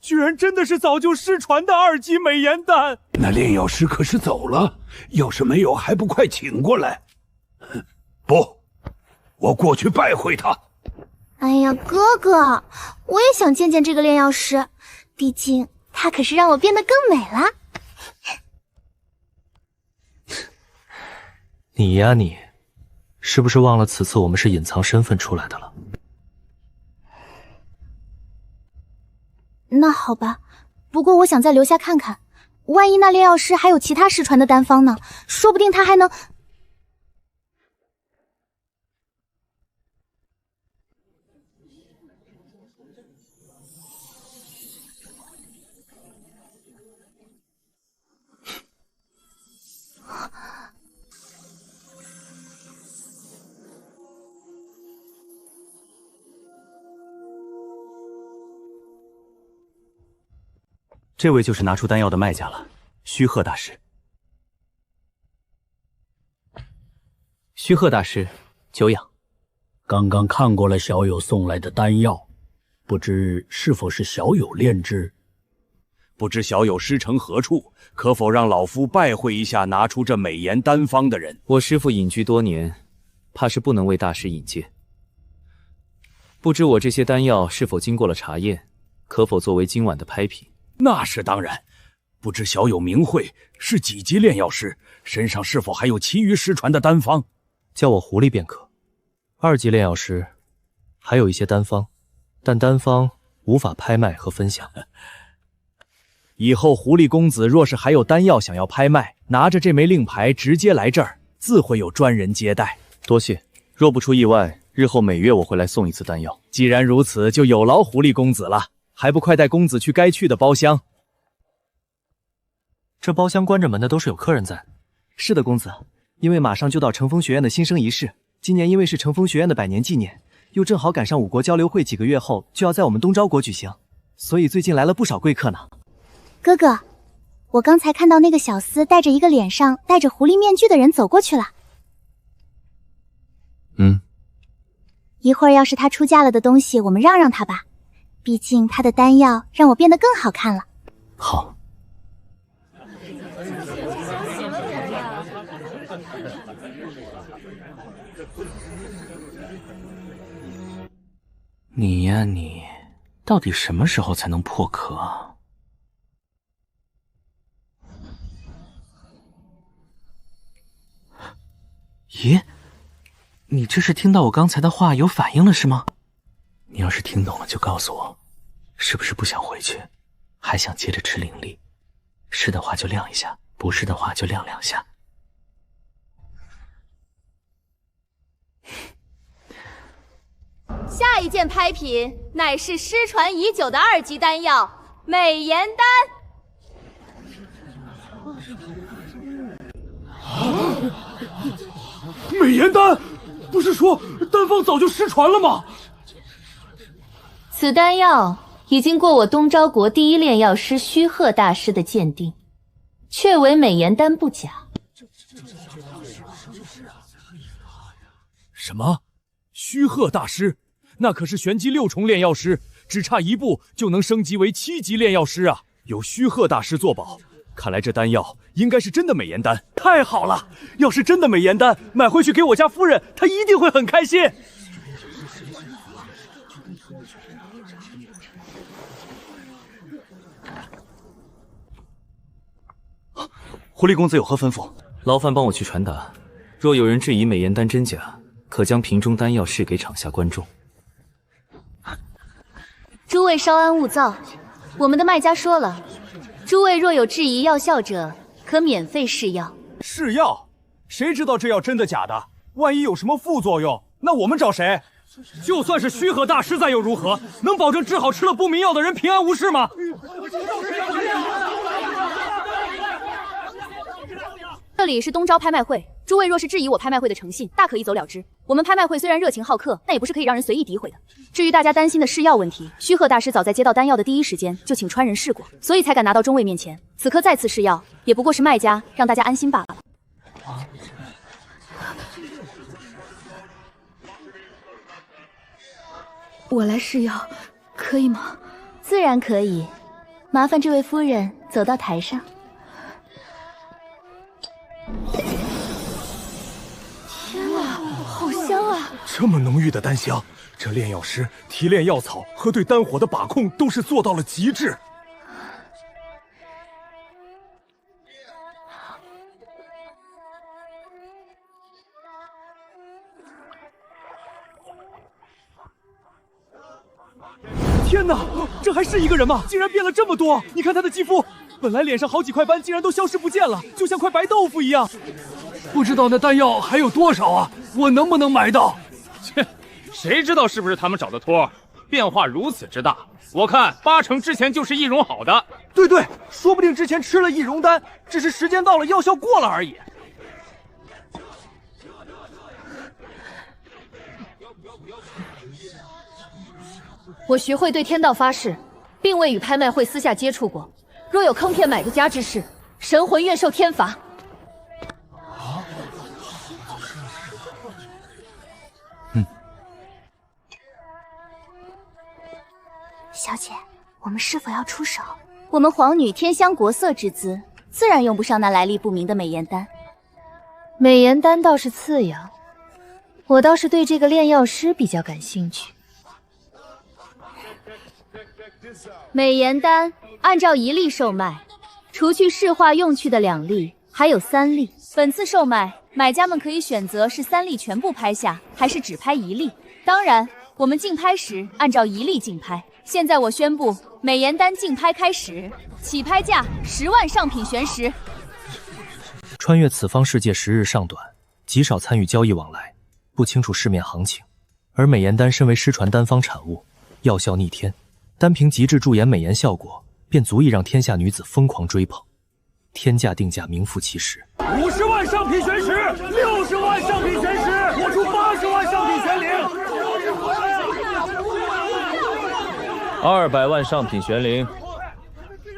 居然真的是早就失传的2级美颜丹。那炼药师可是走了，要是没有，还不快请过来？不，我过去拜会他。哎呀，哥哥，我也想见见这个炼药师，毕竟他可是让我变得更美了。你呀你，是不是忘了此次我们是隐藏身份出来的了？那好吧，不过我想再留下看看，万一那炼药师还有其他失传的丹方呢？说不定他还能……这位就是拿出丹药的卖家了，虚鹤大师。虚鹤大师，久仰。刚刚看过了小友送来的丹药，不知是否是小友炼制？不知小友师承何处，可否让老夫拜会一下拿出这美颜丹方的人？我师父隐居多年，怕是不能为大师引荐。不知我这些丹药是否经过了查验，可否作为今晚的拍品？那是当然。不知小友名讳，是几级炼药师？身上是否还有其余失传的丹方？叫我狐狸便可。2级炼药师，还有一些丹方，但丹方无法拍卖和分享。以后狐狸公子若是还有丹药想要拍卖，拿着这枚令牌直接来这儿，自会有专人接待。多谢。若不出意外，日后每月我会来送一次丹药。既然如此，就有劳狐狸公子了。还不快带公子去该去的包厢？这包厢关着门的都是有客人在。是的，公子，因为马上就到乘风学院的新生仪式，今年因为是乘风学院的100年纪念，又正好赶上5国交流会几个月后就要在我们东昭国举行，所以最近来了不少贵客呢。哥哥，我刚才看到那个小厮带着一个脸上戴着狐狸面具的人走过去了。一会儿要是他出嫁了的东西，我们让让他吧，毕竟他的丹药让我变得更好看了。好。你呀你，到底什么时候才能破壳啊？咦，你这是听到我刚才的话有反应了是吗？你要是听懂了就告诉我，是不是不想回去，还想接着吃灵力？是的话就亮一下，不是的话就亮2下。下一件拍品乃是失传已久的2级丹药美颜丹。美颜丹，不是说丹方早就失传了吗？此丹药已经过我东昭国第一炼药师虚鹤大师的鉴定，确为美颜丹不假。什么？虚鹤大师？那可是玄机6重炼药师，只差1步就能升级为7级炼药师啊！有虚鹤大师作保，看来这丹药应该是真的美颜丹。太好了，要是真的美颜丹，买回去给我家夫人，她一定会很开心。狐狸公子有何吩咐？劳烦帮我去传达，若有人质疑美颜丹真假，可将瓶中丹药试给场下观众。诸位稍安勿躁，我们的卖家说了，诸位若有质疑药效者，可免费试药。试药？谁知道这药真的假的？万一有什么副作用，那我们找谁？就算是虚鹤大师在又如何？能保证治好吃了不明药的人平安无事吗？这里是东昭拍卖会，诸位若是质疑我拍卖会的诚信，大可一走了之。我们拍卖会虽然热情好客，那也不是可以让人随意诋毁的。至于大家担心的试药问题，虚鹤大师早在接到丹药的第一时间就请川人试过，所以才敢拿到中尉面前。此刻再次试药，也不过是卖家让大家安心罢了。我来试药，可以吗？自然可以，麻烦这位夫人走到台上。天啊，好香啊！这么浓郁的丹香，这炼药师提炼药草和对丹火的把控都是做到了极致。天哪，这还是一个人吗？竟然变了这么多！你看他的肌肤，本来脸上好几块斑，竟然都消失不见了，就像块白豆腐一样。不知道那丹药还有多少啊？我能不能买到？切，谁知道是不是他们找的托？变化如此之大，我看8成之前就是易容好的。对，说不定之前吃了易容丹，只是时间到了，药效过了而已。我学会对天道发誓，并未与拍卖会私下接触过。若有坑骗买家之事，神魂愿受天罚。小姐，我们是否要出手？我们皇女天香国色之姿，自然用不上那来历不明的美颜丹。美颜丹倒是次要，我倒是对这个炼药师比较感兴趣。美颜丹按照1粒售卖，除去市化用去的2粒，还有3粒。本次售卖，买家们可以选择是3粒全部拍下，还是只拍1粒。当然，我们竞拍时按照1粒竞拍。现在我宣布，美颜丹竞拍开始，起拍价10万上品玄石。穿越此方世界时日尚短，极少参与交易往来，不清楚市面行情。而美颜丹身为失传丹方产物，药效逆天，单凭极致驻颜美颜效果，便足以让天下女子疯狂追捧。天价定价名副其实。50万上品玄石，60万上品玄石，我出80万上品玄灵。 200万上品玄灵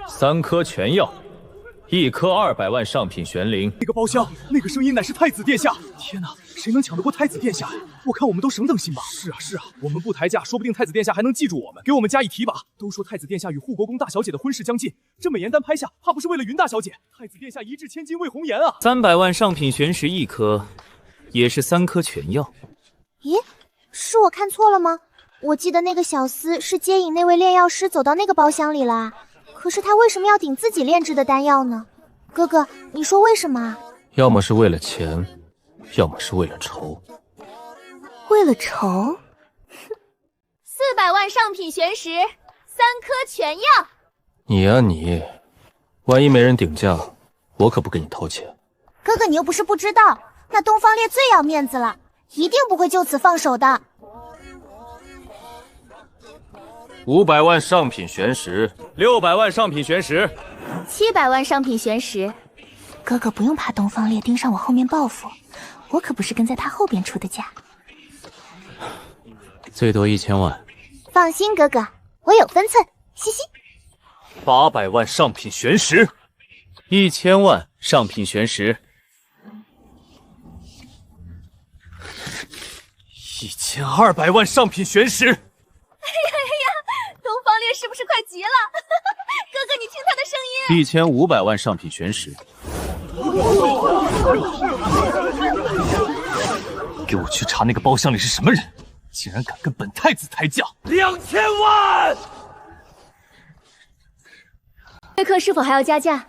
，3颗全药1颗200万上品玄灵。那个包厢，那个声音乃是太子殿下！天哪，谁能抢得过太子殿下呀？我看我们都省等心吧。是啊，我们不抬价，说不定太子殿下还能记住我们，给我们加以提拔。都说太子殿下与护国公大小姐的婚事将近，这美颜丹拍下，怕不是为了云大小姐？太子殿下一掷千金为红颜啊！300万上品玄石1颗，也是3颗全药。咦，是我看错了吗？我记得那个小厮是接引那位炼药师走到那个包厢里了。可是他为什么要顶自己炼制的丹药呢？哥哥，你说为什么？要么是为了钱，要么是为了仇。为了仇？400万上品玄石，3颗全药。你呀你，万一没人顶价，我可不给你掏钱。哥哥，你又不是不知道，那东方烈最要面子了，一定不会就此放手的。500万上品玄石，600万上品玄石，700万上品玄石。哥哥不用怕东方烈盯上我后面报复，我可不是跟在他后边出的价。最多1000万。放心，哥哥，我有分寸，嘻嘻。800万上品玄石，1000万上品玄石，1200万上品玄石。哎呀，东方烈是不是快急了？哥哥，你听他的声音。1500万上品玄石。给我去查那个包厢里是什么人，竟然敢跟本太子抬价！2000万！贵客是否还要加价？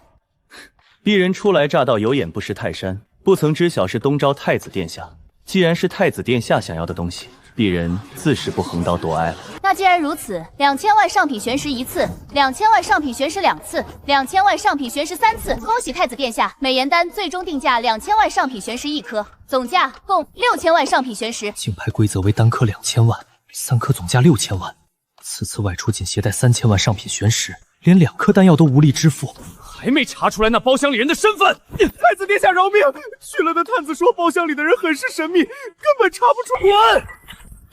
鄙人初来乍到，有眼不识泰山，不曾知晓是东昭太子殿下。既然是太子殿下想要的东西，鄙人自是不横刀夺爱了。那既然如此，2000万上品玄石1次，2000万上品玄石2次，2000万上品玄石3次。恭喜太子殿下，美颜丹最终定价2000万上品玄石1颗，总价共6000万上品玄石。竞拍规则为单颗2000万，3颗总价6000万。此次外出仅携带3000万上品玄石，连2颗丹药都无力支付。还没查出来那包厢里人的身份！太子殿下饶命！去了的探子说包厢里的人很是神秘，根本查不出。滚！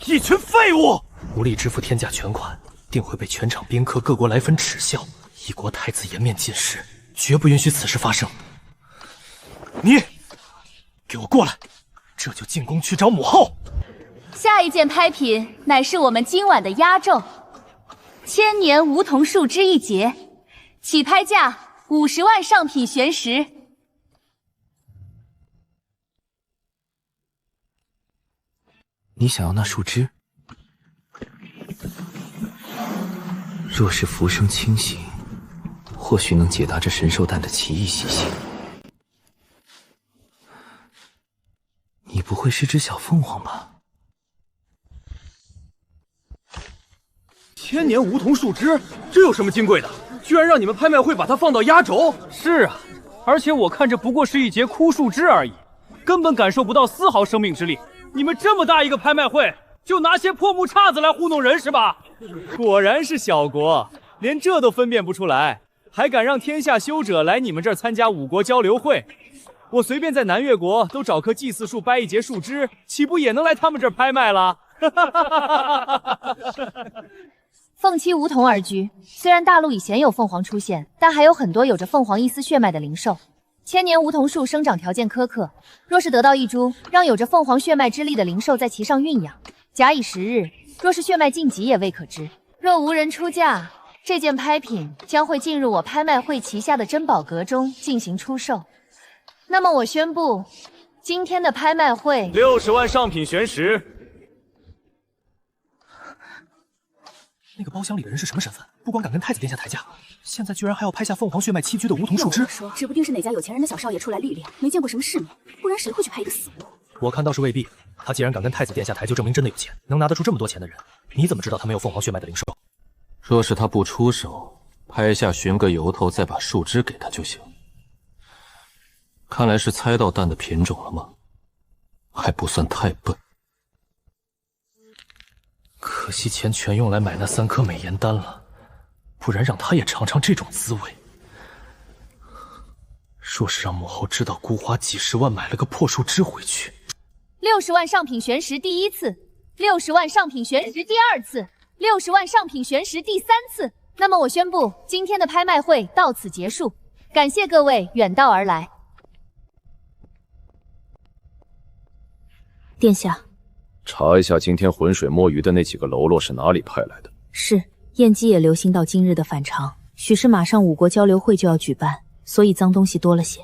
一群废物！无力支付天价全款，定会被全场宾客各国来分耻笑。一国太子颜面尽失，绝不允许此事发生。你，给我过来！这就进宫去找母后。下一件拍品乃是我们今晚的压轴，1000年梧桐树枝一节，起拍价50万上品玄石。你想要那树枝？若是浮生清醒，或许能解答这神兽蛋的奇异习性。你不会是只小凤凰吧？1000年梧桐树枝，这有什么金贵的？居然让你们拍卖会把它放到压轴？是啊，而且我看这不过是一节枯树枝而已，根本感受不到丝毫生命之力。你们这么大一个拍卖会，就拿些破木叉子来糊弄人是吧？果然是小国，连这都分辨不出来，还敢让天下修者来你们这儿参加5国交流会？我随便在南越国都找棵祭祀树掰一节树枝，岂不也能来他们这儿拍卖了？凤栖梧桐而居，虽然大陆以前有凤凰出现，但还有很多有着凤凰一丝血脉的灵兽。1000年梧桐树生长条件苛刻，若是得到一株让有着凤凰血脉之力的灵兽在其上孕养，假以时日，若是血脉晋级也未可知。若无人出价，这件拍品将会进入我拍卖会旗下的珍宝阁中进行出售。那么我宣布，今天的拍卖会60万上品玄石。那个包厢里的人是什么身份？不光敢跟太子殿下抬价，现在居然还要拍下凤凰血脉栖居的梧桐树枝。说，指不定是哪家有钱人的小少爷出来历练，没见过什么世面，不然谁会去拍一个死物？我看倒是未必。他既然敢跟太子殿下抬，就证明真的有钱，能拿得出这么多钱的人，你怎么知道他没有凤凰血脉的灵兽？若是他不出手，拍下寻个由头，再把树枝给他就行。看来是猜到蛋的品种了吗？还不算太笨。可惜钱全用来买那3颗美颜丹了，不然让他也尝尝这种滋味。若是让母后知道孤花几十万买了个破树枝回去，60万上品玄石第1次，60万上品玄石第2次，60万上品玄石第3次。那么我宣布，今天的拍卖会到此结束，感谢各位远道而来。殿下，查一下今天浑水摸鱼的那几个喽啰是哪里派来的。是。燕姬也留心到今日的反常，许是马上五国交流会就要举办，所以脏东西多了些。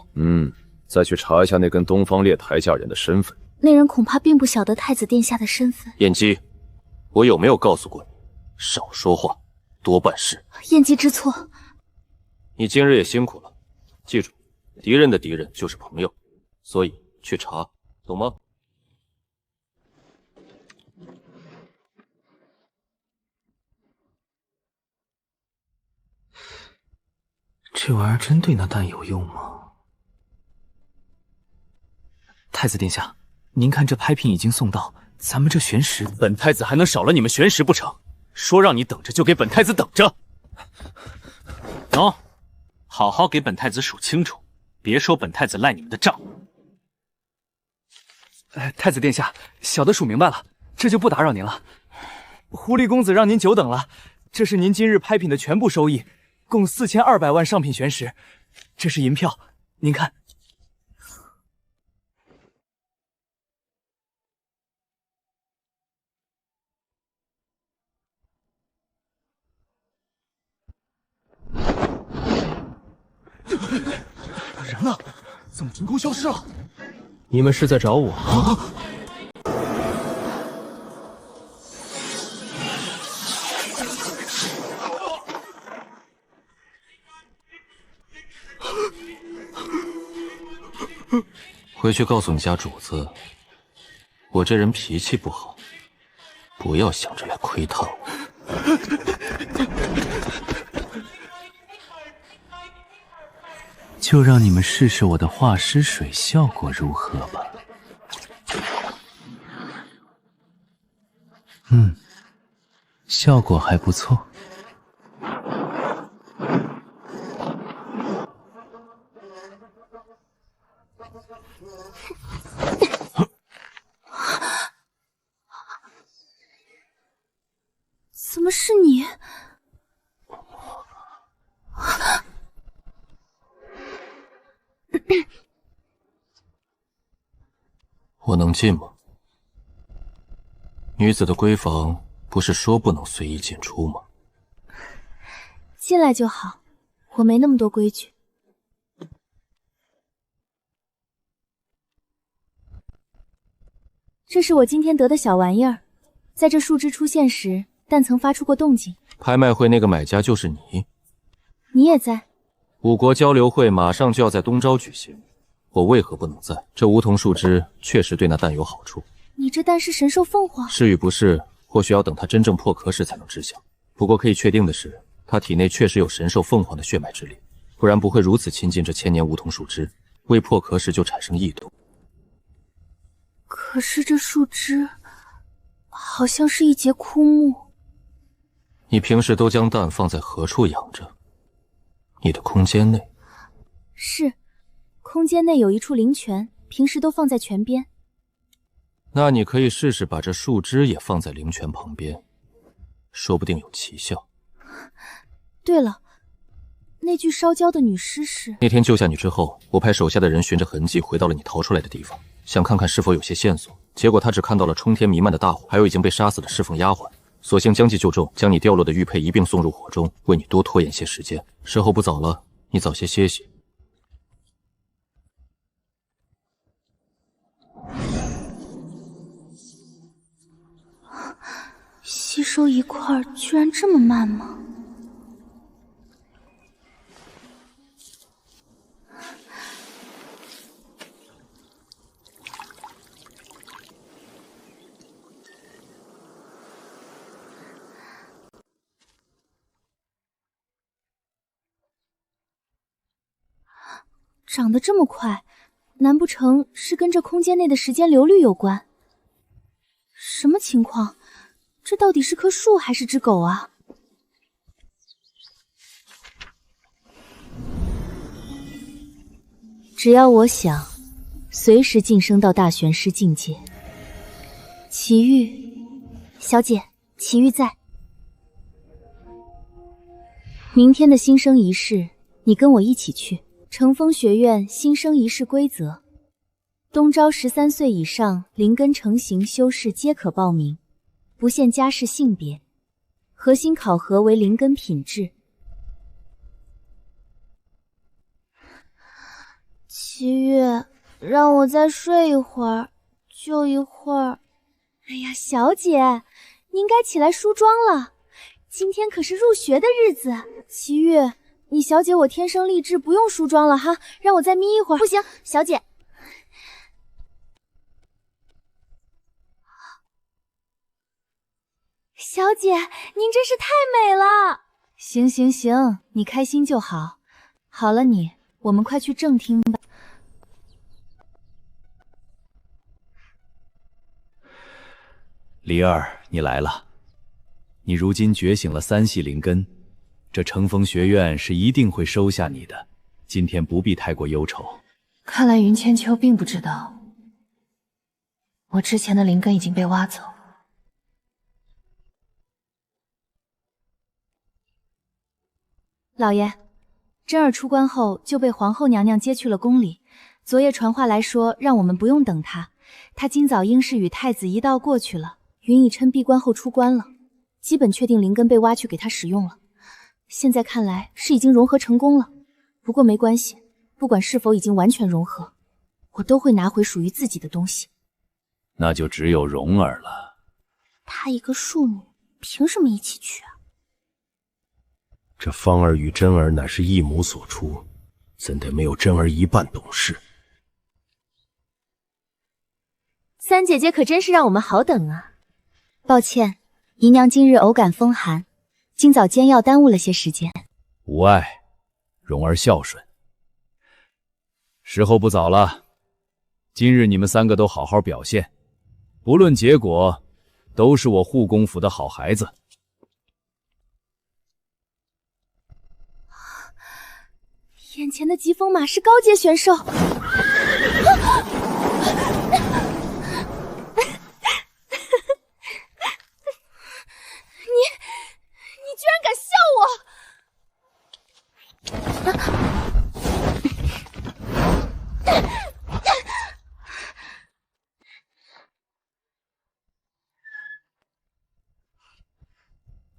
再去查一下那跟东方烈台下人的身份。那人恐怕并不晓得太子殿下的身份。燕姬，我有没有告诉过你，少说话，多办事？燕姬知错。你今日也辛苦了，记住，敌人的敌人就是朋友，所以去查，懂吗？这玩意儿真对那蛋有用吗？太子殿下，您看这拍品已经送到，咱们这玄石，本太子还能少了你们玄石不成？说让你等着就给本太子等着。喏，好好给本太子数清楚，别说本太子赖你们的账。太子殿下，小的数明白了，这就不打扰您了。狐狸公子让您久等了，这是您今日拍品的全部收益。共4200万上品玄石，这是银票，您看。人呢？怎么凭空消失了？你们是在找我？回去告诉你家主子，我这人脾气不好，不要想着来窥探我。就让你们试试我的化尸水效果如何吧。效果还不错。怎么是你？我能进吗？女子的闺房不是说不能随意进出吗？进来就好，我没那么多规矩。这是我今天得的小玩意儿，在这树枝出现时，但曾发出过动静。拍卖会那个买家就是你？你也在？五国交流会马上就要在东昭举行，我为何不能在？这梧桐树枝确实对那蛋有好处。你这蛋是神兽凤凰？是与不是，或许要等它真正破壳时才能知晓。不过可以确定的是，它体内确实有神兽凤凰的血脉之力，不然不会如此亲近这千年梧桐树枝，未破壳时就产生异动。可是这树枝好像是一节枯木。你平时都将蛋放在何处养着？你的空间内？是，空间内有一处灵泉，平时都放在泉边。那你可以试试把这树枝也放在灵泉旁边，说不定有奇效。对了，那具烧焦的女尸是？那天救下你之后，我派手下的人循着痕迹回到了你逃出来的地方，想看看是否有些线索。结果他只看到了冲天弥漫的大火，还有已经被杀死的侍奉丫鬟。索性将计就重，将你掉落的玉佩一并送入火中，为你多拖延些时间。时候不早了，你早些歇息。吸收一块居然这么慢吗？长得这么快，难不成是跟这空间内的时间流率有关？什么情况？这到底是棵树还是只狗啊？只要我想，随时晋升到大玄师境界。祁煜，小姐，祁煜在。明天的新生仪式，你跟我一起去。乘风学院新生仪式规则：东招13岁以上灵根成型修士皆可报名，不限家世性别。核心考核为灵根品质。七月，让我再睡一会儿，就一会儿。哎呀，小姐，您该起来梳妆了。今天可是入学的日子。齐月，你小姐我天生丽质，不用梳妆了哈，让我再眯一会儿。不行，小姐。小姐，您真是太美了。行行行，你开心就好。好了你，我们快去正厅吧。离儿，你来了。你如今觉醒了3系灵根，这乘风学院是一定会收下你的。今天不必太过忧愁。看来云千秋并不知道，我之前的灵根已经被挖走。老爷，真儿出关后就被皇后娘娘接去了宫里。昨夜传话来说，让我们不用等她，她今早应是与太子一道过去了。云以琛闭关后出关了，基本确定灵根被挖去给她使用了。现在看来是已经融合成功了。不过没关系，不管是否已经完全融合，我都会拿回属于自己的东西。那就只有蓉儿了。她一个庶女，凭什么一起去啊？这芳儿与真儿乃是一母所出，怎得没有真儿一半懂事？三姐姐可真是让我们好等啊！抱歉，姨娘今日偶感风寒，今早煎药耽误了些时间。无碍，蓉儿孝顺。时候不早了，今日你们3个都好好表现，不论结果，都是我护公府的好孩子。眼前的疾风马是高阶选手。你居然敢笑我！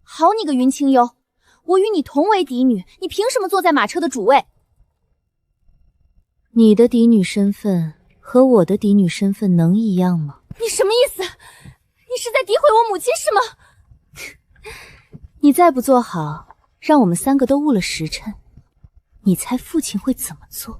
好你个云清幽，我与你同为嫡女，你凭什么坐在马车的主位？你的嫡女身份和我的嫡女身份能一样吗？你什么意思？你是在诋毁我母亲是吗？你再不做好，让我们3个都误了时辰，你猜父亲会怎么做？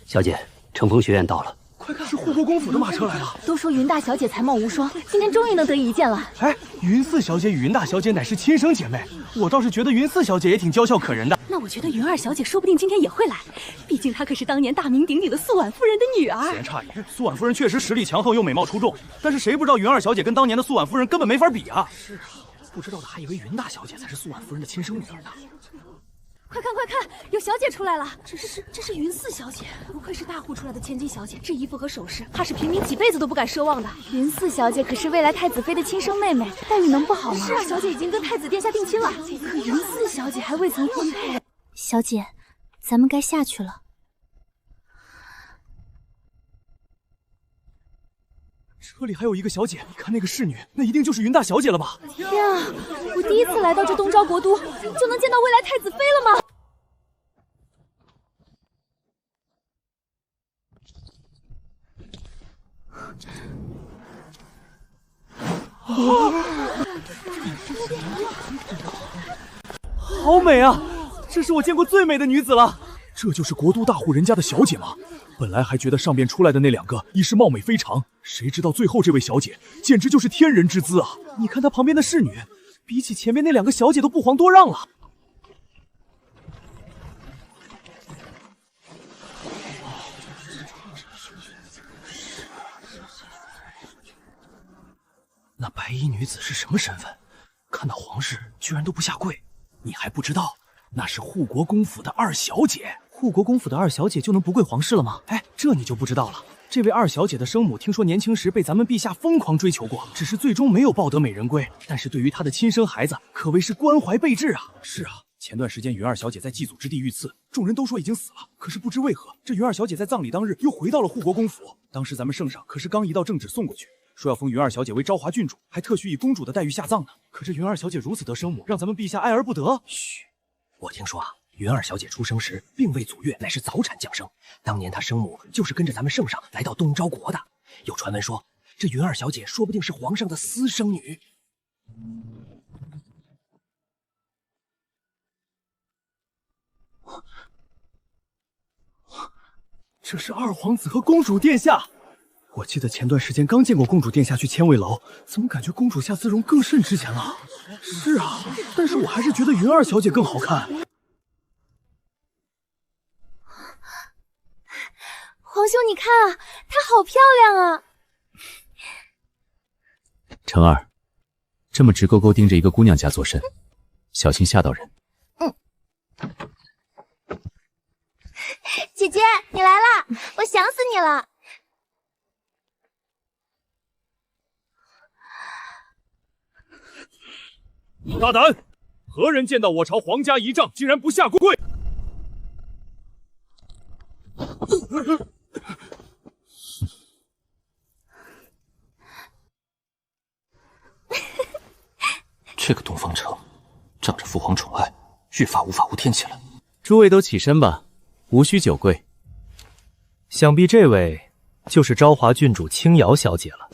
小姐，乘风学院到了。快看，是护国公府的马车来了。都说云大小姐才貌无双，今天终于能得以一见了。哎，云四小姐与云大小姐乃是亲生姐妹，我倒是觉得云四小姐也挺娇俏可人的。那我觉得云二小姐说不定今天也会来，毕竟她可是当年大名鼎鼎的素婉夫人的女儿。闲差言，素婉夫人确实实力强横又美貌出众，但是谁不知道云二小姐跟当年的素婉夫人根本没法比啊！是啊，不知道的还以为云大小姐才是素婉夫人的亲生女儿呢。快看快看，有小姐出来了！这是云四小姐，不愧是大户出来的千金小姐，这衣服和首饰，怕是平民几辈子都不敢奢望的。云四小姐可是未来太子妃的亲生妹妹，待遇能不好吗？是啊，小姐已经跟太子殿下定亲了，可云四小姐还未曾婚配。小姐，咱们该下去了。车里还有一个小姐，你看那个侍女，那一定就是云大小姐了吧？天啊，我第一次来到这东昭国都，就能见到未来太子妃了吗？好美啊！这是我见过最美的女子了。这就是国都大户人家的小姐吗？本来还觉得上边出来的那2个已是貌美非常，谁知道最后这位小姐简直就是天人之姿啊！你看她旁边的侍女，比起前面那2个小姐都不遑多让了。那白衣女子是什么身份？看到皇室居然都不下跪，你还不知道？那是护国公府的2小姐。护国公府的2小姐就能不跪皇室了吗？哎，这你就不知道了。这位二小姐的生母听说年轻时被咱们陛下疯狂追求过，只是最终没有抱得美人归。但是对于她的亲生孩子，可谓是关怀备至啊！是啊，前段时间云二小姐在祭祖之地遇刺，众人都说已经死了。可是不知为何，这云二小姐在葬礼当日又回到了护国公府。当时咱们圣上可是刚一道圣旨送过去，说要封云二小姐为昭华郡主，还特许以公主的待遇下葬呢。可这云二小姐如此得生母，让咱们陛下爱而不得。嘘，我听说啊，云二小姐出生时并未祖月，乃是早产降生。当年她生母就是跟着咱们圣上来到东昭国的。有传闻说，这云二小姐说不定是皇上的私生女。这是二皇子和公主殿下。我记得前段时间刚见过公主殿下去千位楼，怎么感觉公主下姿容更甚之前了？是啊，但是我还是觉得云二小姐更好看。皇兄，你看啊，她好漂亮啊！成儿，这么直勾勾盯着一个姑娘家做甚，小心吓到人。姐姐，你来啦！我想死你了。大胆！何人见到我朝皇家仪仗，竟然不下跪？这个东方城，仗着父皇宠爱，越发无法无天起来。诸位都起身吧，无需久跪。想必这位就是昭华郡主青瑶小姐了。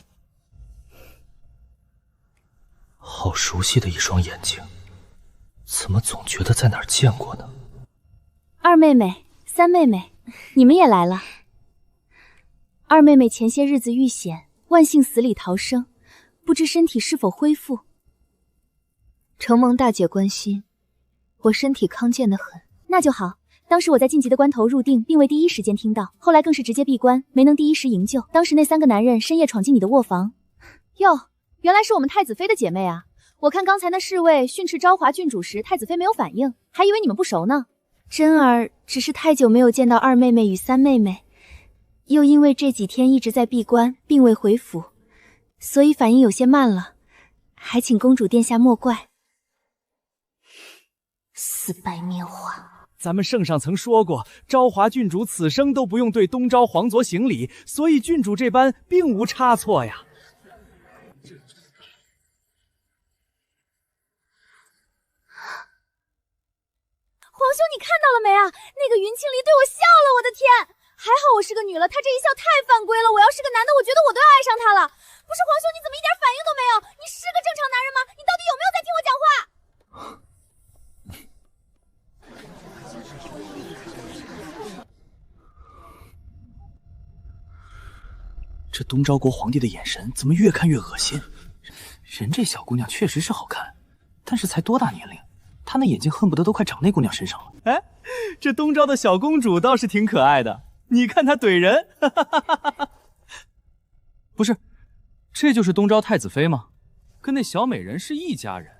好熟悉的一双眼睛，怎么总觉得在哪儿见过呢？二妹妹、三妹妹，你们也来了。二妹妹前些日子遇险，万幸死里逃生，不知身体是否恢复？承蒙大姐关心，我身体康健得很。那就好。当时我在晋级的关头入定，并未第一时间听到，后来更是直接闭关，没能第一时营救。当时那3个男人深夜闯进你的卧房。哟，原来是我们太子妃的姐妹啊！我看刚才那侍卫训斥昭华郡主时，太子妃没有反应，还以为你们不熟呢。真儿只是太久没有见到二妹妹与三妹妹，又因为这几天一直在闭关，并未回府，所以反应有些慢了，还请公主殿下莫怪。死白面花！咱们圣上曾说过，昭华郡主此生都不用对东昭皇族行礼，所以郡主这般并无差错呀。皇兄，你看到了没啊？那个云清离对我笑了，我的天！还好我是个女了，他这一笑太犯规了。我要是个男的，我觉得我都要爱上他了。不是皇兄，你怎么一点反应都没有？你是个正常男人吗？你到底有没有在听我讲话？这东昭国皇帝的眼神怎么越看越恶心？人这小姑娘确实是好看，但是才多大年龄？她那眼睛恨不得都快长那姑娘身上了。哎，这东昭的小公主倒是挺可爱的，你看她怼人。不是，这就是东昭太子妃吗？跟那小美人是一家人。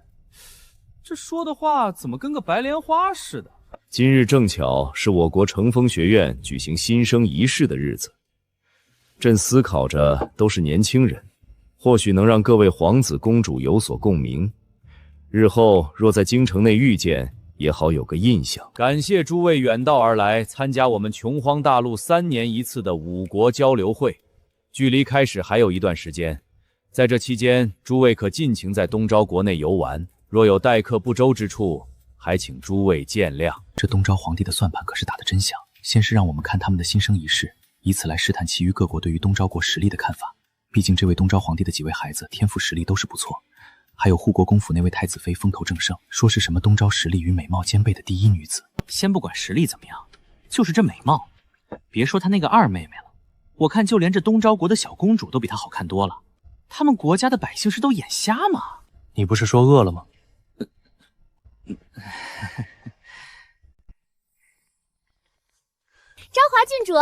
这说的话怎么跟个白莲花似的？今日正巧是我国成风学院举行新生仪式的日子。朕思考着，都是年轻人，或许能让各位皇子公主有所共鸣。日后若在京城内遇见，也好有个印象。感谢诸位远道而来，参加我们琼荒大陆3年1次的5国交流会。距离开始还有一段时间，在这期间，诸位可尽情在东昭国内游玩。若有待客不周之处，还请诸位见谅。这东昭皇帝的算盘可是打得真响，先是让我们看他们的新生仪式，以此来试探其余各国对于东昭国实力的看法。毕竟这位东昭皇帝的几位孩子天赋实力都是不错，还有护国公府那位太子妃风头正盛，说是什么东昭实力与美貌兼备的第一女子。先不管实力怎么样，就是这美貌，别说她那个二妹妹了，我看就连这东昭国的小公主都比她好看多了。他们国家的百姓是都眼瞎吗？你不是说饿了吗？昭华郡主，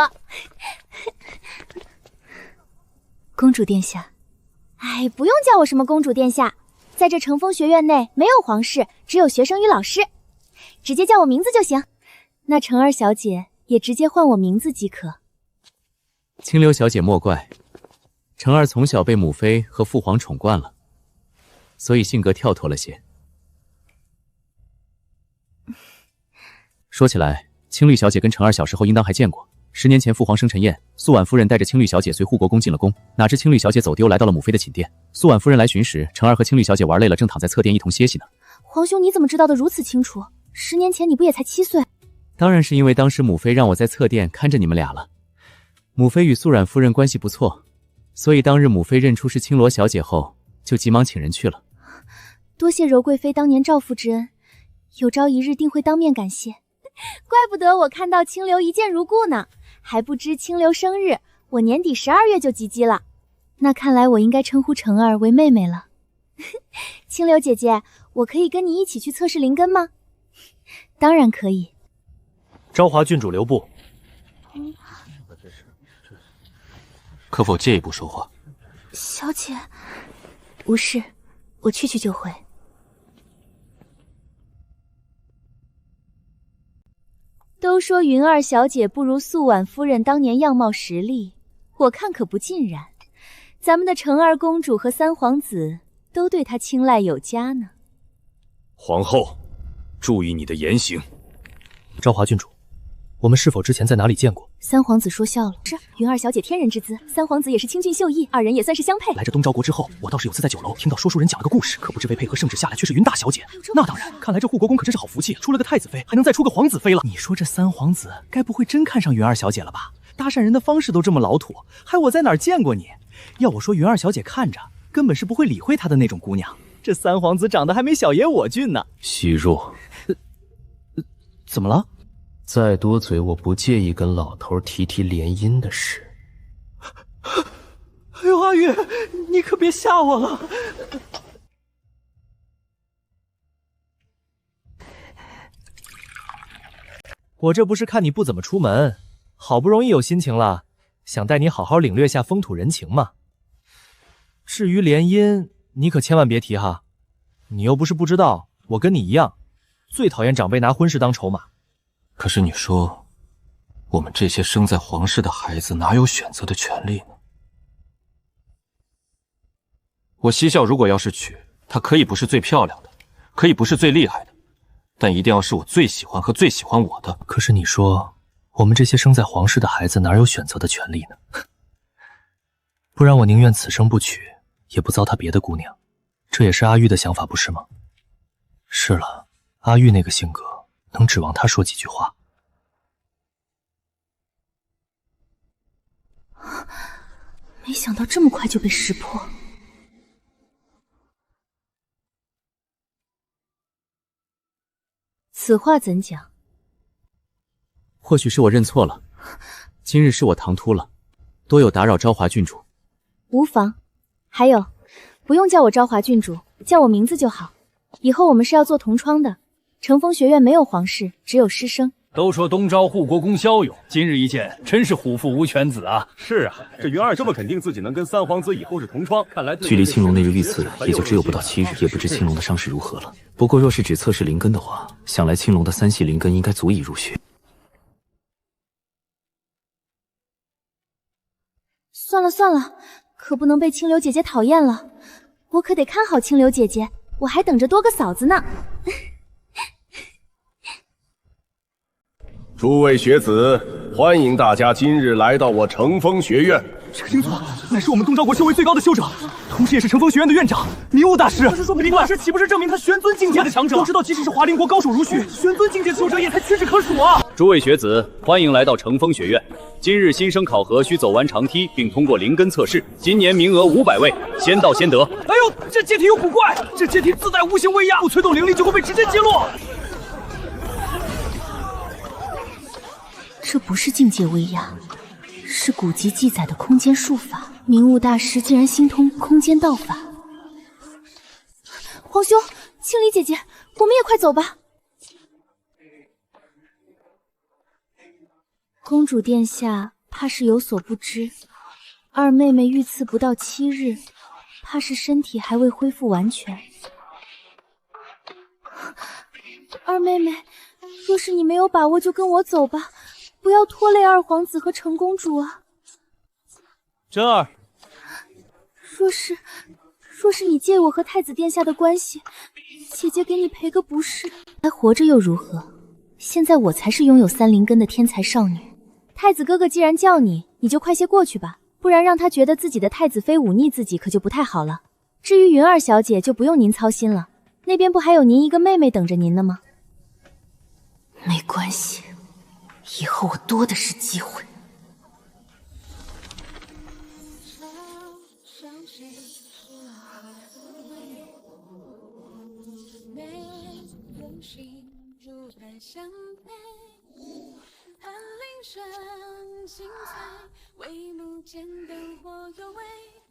公主殿下。哎，不用叫我什么公主殿下，在这成风学院内没有皇室，只有学生与老师，直接叫我名字就行。那成儿小姐也直接唤我名字即可。清流小姐莫怪，成儿从小被母妃和父皇宠惯了，所以性格跳脱了些。说起来，青绿小姐跟成儿小时候应当还见过。10年前父皇生辰宴，素婉夫人带着青绿小姐随护国公进了宫，哪知青绿小姐走丢，来到了母妃的寝殿。素婉夫人来巡时，成儿和青绿小姐玩累了，正躺在侧殿一同歇息呢。皇兄，你怎么知道的如此清楚？10年前你不也才7岁？当然是因为当时母妃让我在侧殿看着你们俩了。母妃与素冉夫人关系不错，所以当日母妃认出是青罗小姐后，就急忙请人去了。多谢柔贵妃当年照父之恩，有朝一日定会当面感谢。怪不得我看到清流一见如故呢，还不知清流生日，我年底12月就及笄了。那看来我应该称呼成儿为妹妹了。清流姐姐，我可以跟你一起去测试灵根吗？当然可以。昭华郡主留步。可否借一步说话？小姐，无事，我去就回。都说云儿小姐不如素婉夫人当年样貌实力，我看可不尽然。咱们的成儿公主和三皇子都对她青睐有加呢。皇后，注意你的言行。昭华郡主，我们是否之前在哪里见过？三皇子说笑了，是云儿小姐天人之姿，三皇子也是清俊秀逸，二人也算是相配。来这东昭国之后，我倒是有次在酒楼听到说书人讲了个故事，可不知为配合圣旨下来却是云大小姐。那当然，看来这护国公可真是好福气，出了个太子妃，还能再出个皇子妃了。你说这三皇子该不会真看上云儿小姐了吧？搭讪人的方式都这么老土，还我在哪儿见过你？要我说，云儿小姐看着根本是不会理会她的那种姑娘。这三皇子长得还没小爷我俊呢。息若，怎么了？再多嘴，我不介意跟老头提联姻的事。哎呦，阿玉，你可别吓我了。我这不是看你不怎么出门，好不容易有心情了，想带你好好领略下风土人情嘛。至于联姻，你可千万别提哈，你又不是不知道，我跟你一样，最讨厌长辈拿婚事当筹码。可是你说，我们这些生在皇室的孩子哪有选择的权利呢？我西校如果要是娶，她可以不是最漂亮的，可以不是最厉害的，但一定要是我最喜欢和最喜欢我的。可是你说，我们这些生在皇室的孩子哪有选择的权利呢？不然我宁愿此生不娶，也不糟蹋别的姑娘。这也是阿玉的想法，不是吗？是了，阿玉那个性格，能指望她说几句话？没想到这么快就被识破。此话怎讲？或许是我认错了，今日是我唐突了，多有打扰昭华郡主。无妨，还有，不用叫我昭华郡主，叫我名字就好。以后我们是要做同窗的，乘风学院没有皇室，只有师生。都说东昭护国公骁勇，今日一见，真是虎父无犬子啊！是啊，这云儿这么肯定自己能跟三皇子以后是同窗，看来距离青龙那日遇刺也就只有不到7日，也不知青龙的伤势如何了。不过若是只测试灵根的话，想来青龙的3系灵根应该足以入血。算了算了，可不能被清流姐姐讨厌了，我可得看好清流姐姐，我还等着多个嫂子呢。诸位学子，欢迎大家今日来到我乘风学院。这个英祖乃是我们东昭国修为最高的修者，同时也是乘风学院的院长，迷雾大师。这是说明大师岂不是证明他玄尊境界的强者？都知道，即使是华灵国高手如许，玄尊境界的修者也才屈指可数啊！诸位学子，欢迎来到乘风学院。今日新生考核需走完长梯，并通过灵根测试。今年名额500位，先到先得。哎呦，这阶梯有古怪，这阶梯自带无形威压，不催动灵力就会被直接击落。这不是境界威压，是古籍记载的空间术法。明悟大师竟然精通空间道法。皇兄，青离姐姐，我们也快走吧。公主殿下怕是有所不知，二妹妹遇刺不到7日，怕是身体还未恢复完全。二妹妹，若是你没有把握，就跟我走吧。不要拖累二皇子和程公主啊！真儿，若是你介意我和太子殿下的关系，姐姐给你赔个不是，还活着又如何？现在我才是拥有3灵根的天才少女。太子哥哥既然叫你，你就快些过去吧，不然让他觉得自己的太子妃忤逆自己，可就不太好了。至于云儿小姐，就不用您操心了，那边不还有您一个妹妹等着您呢吗？没关系，以后我多的是机会。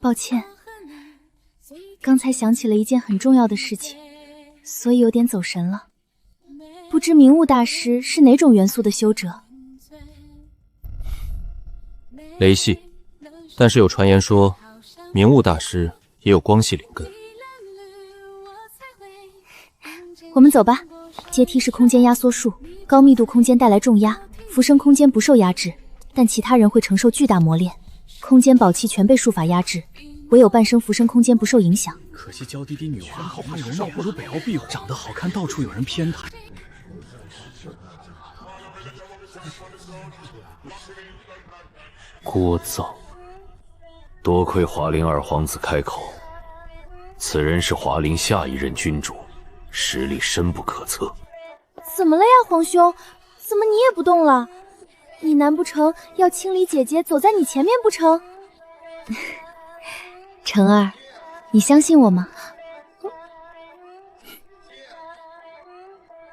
抱歉，刚才想起了一件很重要的事情，所以有点走神了。不知明悟大师是哪种元素的修者？雷系，但是有传言说，明悟大师也有光系灵根。我们走吧。阶梯是空间压缩术，高密度空间带来重压，浮生空间不受压制，但其他人会承受巨大磨练。空间宝器全被术法压制，唯有半生浮生空间不受影响。可惜娇滴滴女娃好怕容貌不如北欧壁虎，长得好看到处有人偏袒。聒噪。多亏华灵二皇子开口，此人是华灵下一任君主，实力深不可测。怎么了呀，皇兄？怎么你也不动了？你难不成要青离姐姐走在你前面不成？成儿，你相信我吗？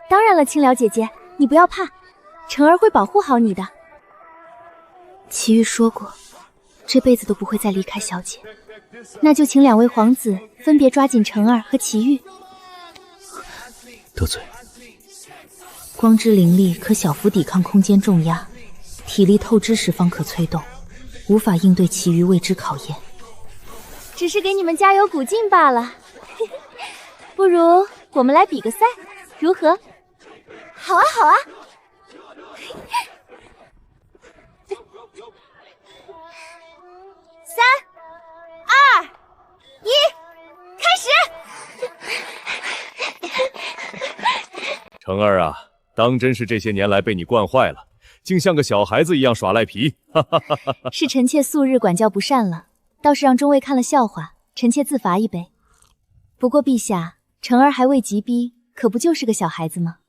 当然了，青聊姐姐，你不要怕，成儿会保护好你的。祁煜说过，这辈子都不会再离开小姐，那就请2位皇子分别抓紧成儿和祁煜。得罪。光之灵力可小幅抵抗空间重压，体力透支时方可催动，无法应对其余未知考验。只是给你们加油鼓劲罢了。不如我们来比个赛，如何？好啊，好啊。3、2、1，开始！成儿啊，当真是这些年来被你惯坏了，竟像个小孩子一样耍赖皮。是臣妾素日管教不善了，倒是让中尉看了笑话，臣妾自罚一杯。不过陛下，成儿还未及逼，可不就是个小孩子吗？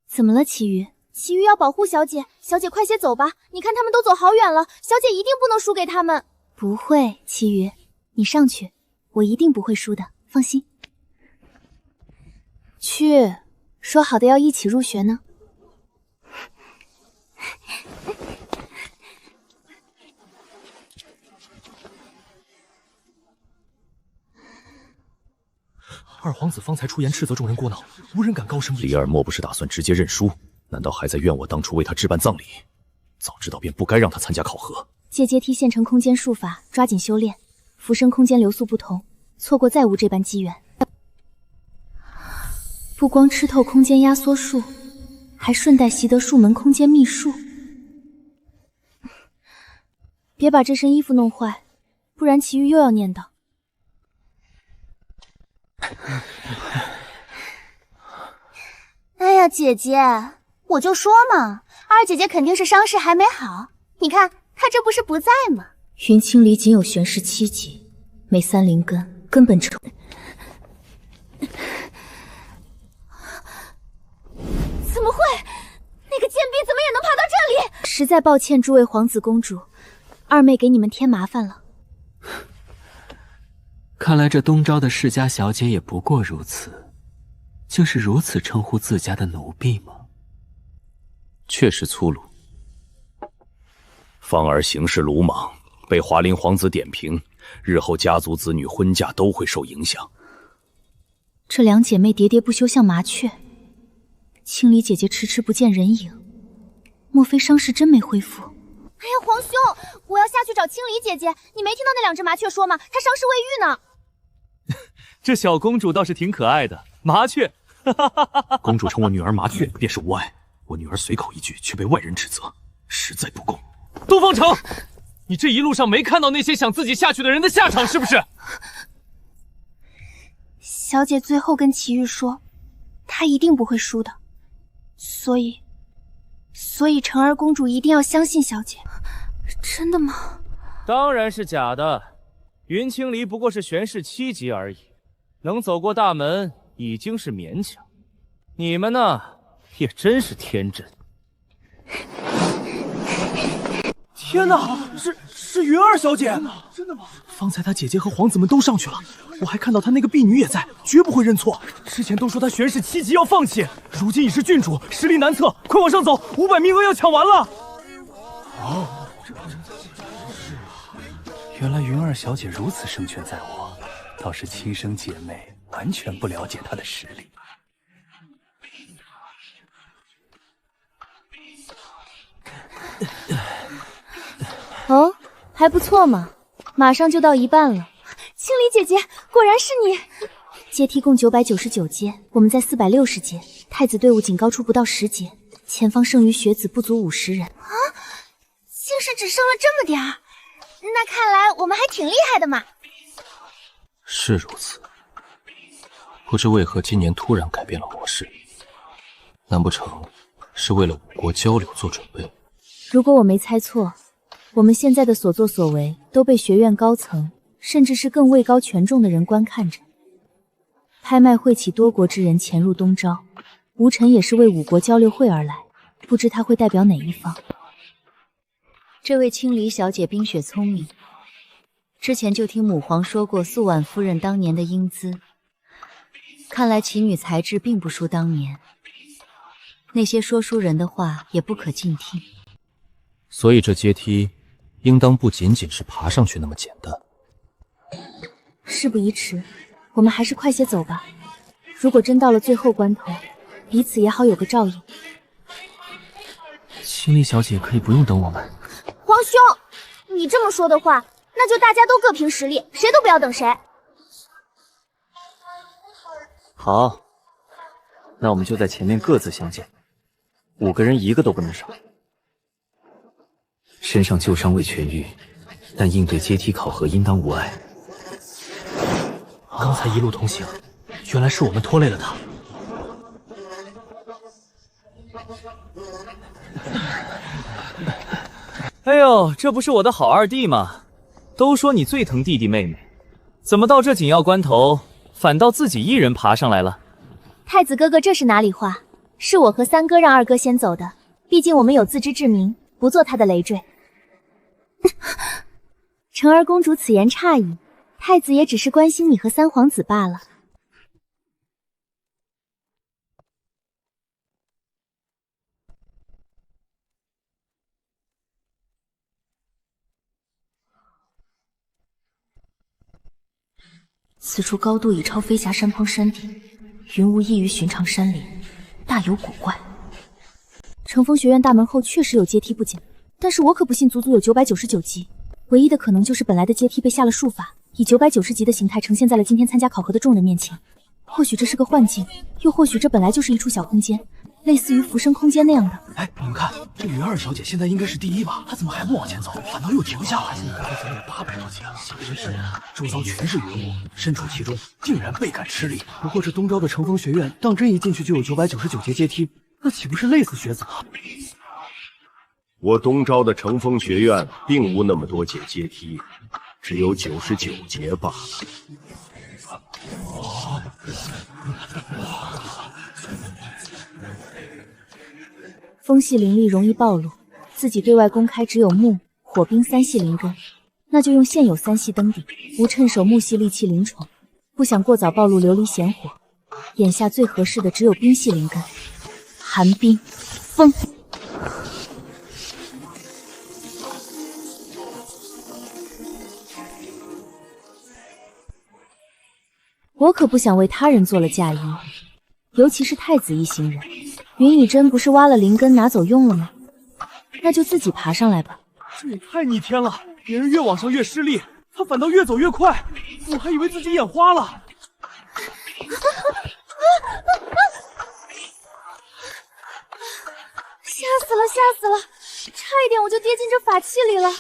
怎么了，祁煜？祁煜要保护小姐，小姐快些走吧，你看他们都走好远了，小姐一定不能输给他们。不会，祁煜，你上去，我一定不会输的，放心。去，说好的要一起入学呢。二皇子方才出言斥责众人过闹，无人敢高声。李二莫不是打算直接认输？难道还在怨我当初为他置办葬礼？早知道便不该让他参加考核。借阶梯现成空间术法，抓紧修炼。浮生空间流速不同，错过再无这般机缘。不光吃透空间压缩术，还顺带习得术门空间秘术。别把这身衣服弄坏，不然祁煜又要念叨。哎呀，姐姐，我就说嘛，二姐姐肯定是伤势还没好。你看，她这不是不在吗？云清离仅有玄师7级，每3灵根，根本成。怎么会？那个贱婢怎么也能爬到这里？实在抱歉，诸位皇子公主，二妹给你们添麻烦了。看来这东昭的世家小姐也不过如此，就是如此称呼自家的奴婢吗？确实粗鲁。芳儿行事鲁莽，被华灵皇子点评，日后家族子女婚嫁都会受影响。这2姐妹喋喋不休，像麻雀。青离姐姐迟迟不见人影，莫非伤势真没恢复？哎呀，皇兄，我要下去找青离姐姐。你没听到那2只麻雀说吗？她伤势未愈呢。这小公主倒是挺可爱的，麻雀。公主称我女儿麻雀，便是无碍。我女儿随口一句，却被外人指责，实在不公。东方城，你这一路上没看到那些想自己下去的人的下场是不是？小姐最后跟祁煜说，她一定不会输的，所以澄儿公主一定要相信小姐。真的吗？当然是假的。云青离不过是玄氏7级而已，能走过大门已经是勉强。你们呢，也真是天真。天哪，是云儿小姐！真的吗？方才她姐姐和皇子们都上去了，我还看到她那个婢女也在，绝不会认错。之前都说她玄氏7级要放弃，如今已是郡主，实力难测，快往上走，500名额要抢完了。哦，原来云儿小姐如此胜券在握，倒是亲生姐妹完全不了解她的实力。哦，还不错嘛，马上就到一半了。青离姐姐，果然是你！阶梯共999阶，我们在460阶，太子队伍仅高出不到10阶，前方剩余学子不足50人。啊，竟是只剩了这么点儿，那看来我们还挺厉害的嘛。是如此，不知为何今年突然改变了模式，难不成是为了5国交流做准备？如果我没猜错，我们现在的所作所为都被学院高层，甚至是更位高权重的人观看着。拍卖会起多国之人潜入东昭，吴晨也是为5国交流会而来，不知他会代表哪一方。这位青离小姐冰雪聪明，之前就听母皇说过素婉夫人当年的英姿，看来其女才智并不输当年，那些说书人的话也不可尽听。所以这阶梯应当不仅仅是爬上去那么简单。事不宜迟，我们还是快些走吧。如果真到了最后关头，彼此也好有个照应。青离小姐可以不用等我们。皇兄，你这么说的话，那就大家都各凭实力，谁都不要等谁。好，那我们就在前面各自相见，5个人1个都不能少。身上旧伤未痊愈，但应对阶梯考核应当无碍。刚才一路同行，原来是我们拖累了他。哎呦，这不是我的好二弟吗？都说你最疼弟弟妹妹，怎么到这紧要关头，反倒自己一人爬上来了？太子哥哥，这是哪里话？是我和三哥让二哥先走的，毕竟我们有自知之明，不做他的累赘。澄儿公主此言差矣，太子也只是关心你和三皇子罢了。此处高度已超飞峡山峰山顶，云无异于寻常山林，大有古怪。乘风学院大门后确实有阶梯不减，但是我可不信足足有999级，唯一的可能就是本来的阶梯被下了术法，以990级的形态呈现在了今天参加考核的众人面前。或许这是个幻境，又或许这本来就是一处小空间，类似于浮生空间那样的。哎，你们看，这云儿小姐现在应该是第1吧？她怎么还不往前走，反倒又停下来？现在走了800多级了，真是周遭全是云雾，身处其中竟然倍感吃力。不过这东昭的乘风学院，当真一进去就有999阶阶梯，那岂不是累死学子了？我东昭的乘风学院并无那么多节阶梯，只有99节罢了。风系灵力容易暴露，自己对外公开只有木、火、冰3系灵根，那就用现有3系登顶。无趁手木系利器灵宠，不想过早暴露琉璃显火，眼下最合适的只有冰系灵根，寒冰、风。我可不想为他人做了嫁衣，尤其是太子一行人。云以真不是挖了灵根拿走用了吗？那就自己爬上来吧。这也太逆天了，别人越往上越吃力，他反倒越走越快，我还以为自己眼花了。吓死了，吓死了！差一点我就跌进这法器里了。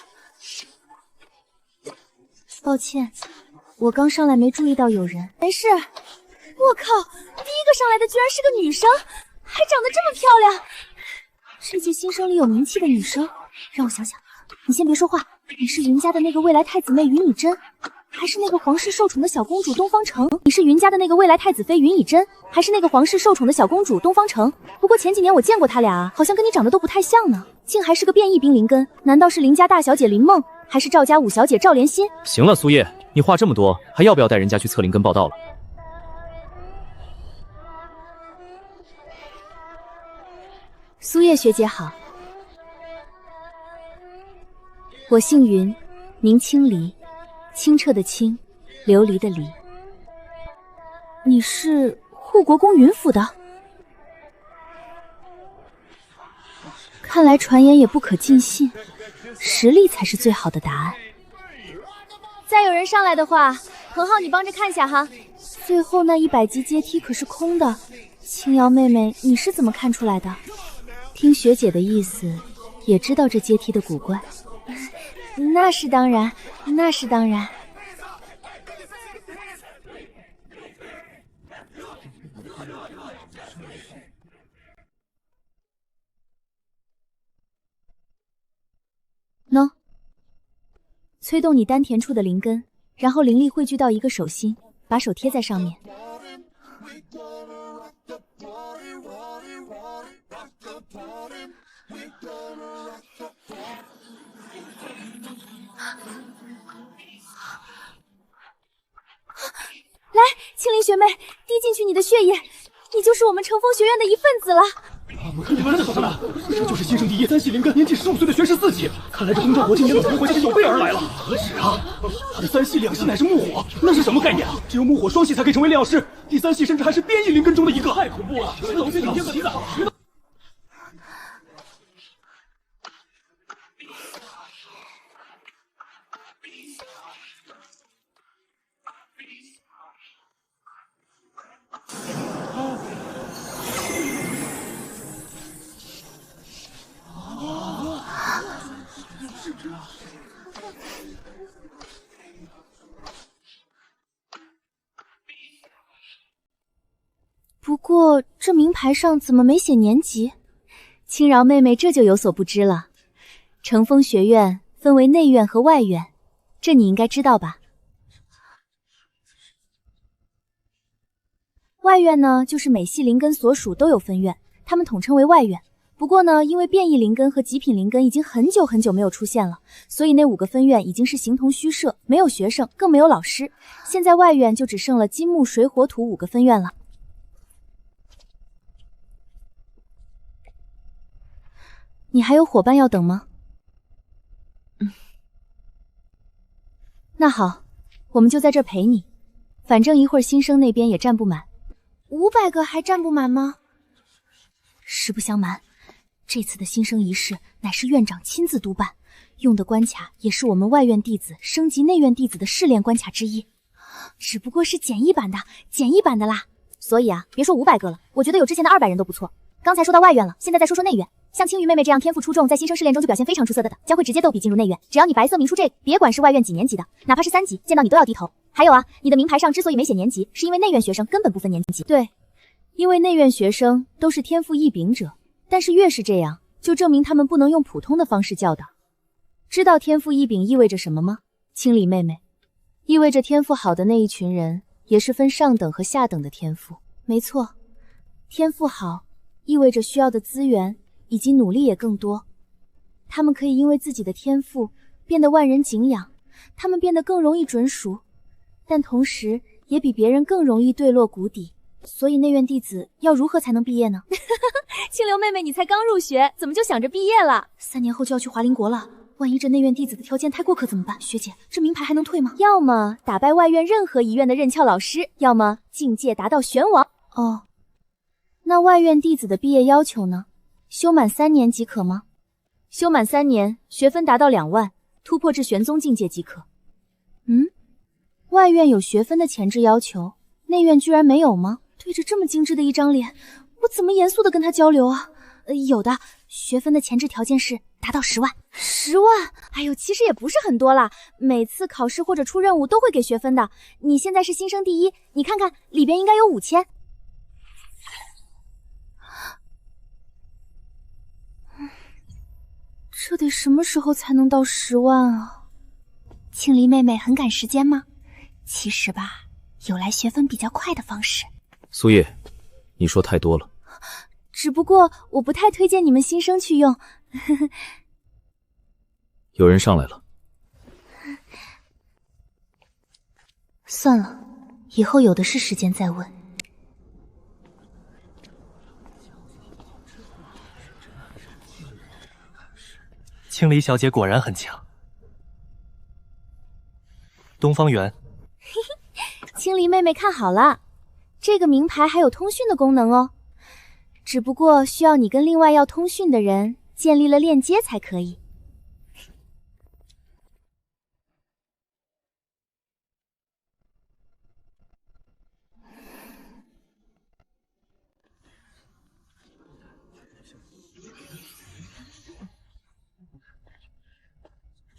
抱歉，我刚上来没注意到有人。没事。我靠，第一个上来的居然是个女生，还长得这么漂亮。这届新生里有名气的女生，让我想想。你先别说话，你是云家的那个未来太子妹云以真，还是那个皇室受宠的小公主东方城？你是云家的那个未来太子妃云以真，还是那个皇室受宠的小公主东方城？不过前几年我见过他俩，好像跟你长得都不太像呢。竟还是个变异兵林根，难道是林家大小姐林梦，还是赵家五小姐赵莲心？行了，苏叶，你话这么多，还要不要带人家去测灵根报道了？苏叶学姐好，我姓云，名清离，清澈的清，琉璃的璃。你是护国公云府的？看来传言也不可尽信，实力才是最好的答案。再有人上来的话，彭浩你帮着看下哈。最后那100级阶梯可是空的，青瑶妹妹你是怎么看出来的？听学姐的意思，也知道这阶梯的古怪。那是当然，那是当然。喏，催动你丹田处的灵根，然后灵力汇聚到一个手心，把手贴在上面。来，青灵学妹，滴进去你的血液，你就是我们乘风学院的一份子了。我看你们这怎么了？这就是新生第一3系灵根，年仅15岁的玄石4级。看来这东赵国今年的复活节是有备而来了。何止啊！他的3系2系乃是木火，那是什么概念啊？只有木火双系才可以成为炼药师，第3系甚至还是变异灵根中的一个，太恐怖了！老天老天的！不过这名牌上怎么没写年级？青饶妹妹这就有所不知了。乘风学院分为内院和外院，这你应该知道吧？外院呢，就是每系灵根所属都有分院，他们统称为外院。不过呢，因为变异灵根和极品灵根已经很久很久没有出现了，所以那5个分院已经是形同虚设，没有学生，更没有老师。现在外院就只剩了金木水火土5个分院了。你还有伙伴要等吗？那好，我们就在这陪你，反正一会儿新生那边也站不满。500个还站不满吗？实不相瞒，这次的新生仪式乃是院长亲自督办，用的关卡也是我们外院弟子升级内院弟子的试炼关卡之一，只不过是简易版的啦。所以啊，别说500个了，我觉得有之前的200人都不错。刚才说到外院了，现在再说说内院。像青云妹妹这样天赋出众，在新生试炼中就表现非常出色的，将会直接逗比进入内院。只要你白色明出这个，别管是外院几年级的，哪怕是3级，见到你都要低头。还有啊，你的名牌上之所以没写年级，是因为内院学生根本不分年级。对，因为内院学生都是天赋异禀者，但是越是这样，就证明他们不能用普通的方式教导。知道天赋异禀意味着什么吗？青离妹妹，意味着天赋好的那一群人也是分上等和下等的天赋。没错，天赋好意味着需要的资源以及努力也更多，他们可以因为自己的天赋变得万人敬仰，他们变得更容易准属，但同时也比别人更容易坠落谷底。所以内院弟子要如何才能毕业呢？清流妹妹，你才刚入学，怎么就想着毕业了？3年后就要去华灵国了，万一这内院弟子的条件太过可怎么办？学姐，这名牌还能退吗？要么打败外院任何一院的任翘老师，要么境界达到玄王。哦，那外院弟子的毕业要求呢？修满3年即可吗？修满3年，学分达到2万，突破至玄宗境界即可。外院有学分的前置要求，内院居然没有吗？对着这么精致的一张脸，我怎么严肃的跟他交流啊？有的，学分的前置条件是达到10万。10万？哎呦，其实也不是很多啦。每次考试或者出任务都会给学分的。你现在是新生第一，你看看里边应该有5000。这得什么时候才能到10万啊？青离妹妹很赶时间吗？其实吧，有来学分比较快的方式。苏叶，你说太多了。只不过我不太推荐你们新生去用。有人上来了。算了，以后有的是时间再问。青离小姐果然很强。东方圆，青离妹妹看好了，这个名牌还有通讯的功能哦。只不过需要你跟另外要通讯的人建立了链接才可以。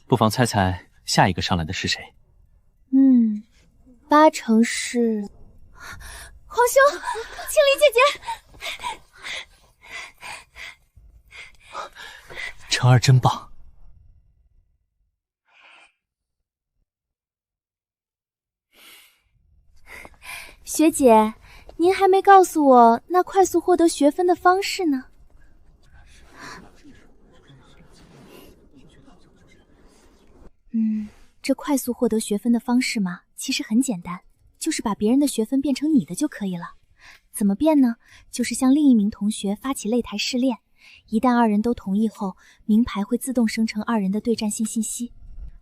不妨猜猜下一个上来的是谁？8成是皇兄，青离姐姐。晨儿真棒。学姐，您还没告诉我那快速获得学分的方式呢。这快速获得学分的方式嘛，其实很简单，就是把别人的学分变成你的就可以了。怎么变呢？就是向另一名同学发起擂台试炼，一旦2人都同意后，名牌会自动生成2人的对战性信息。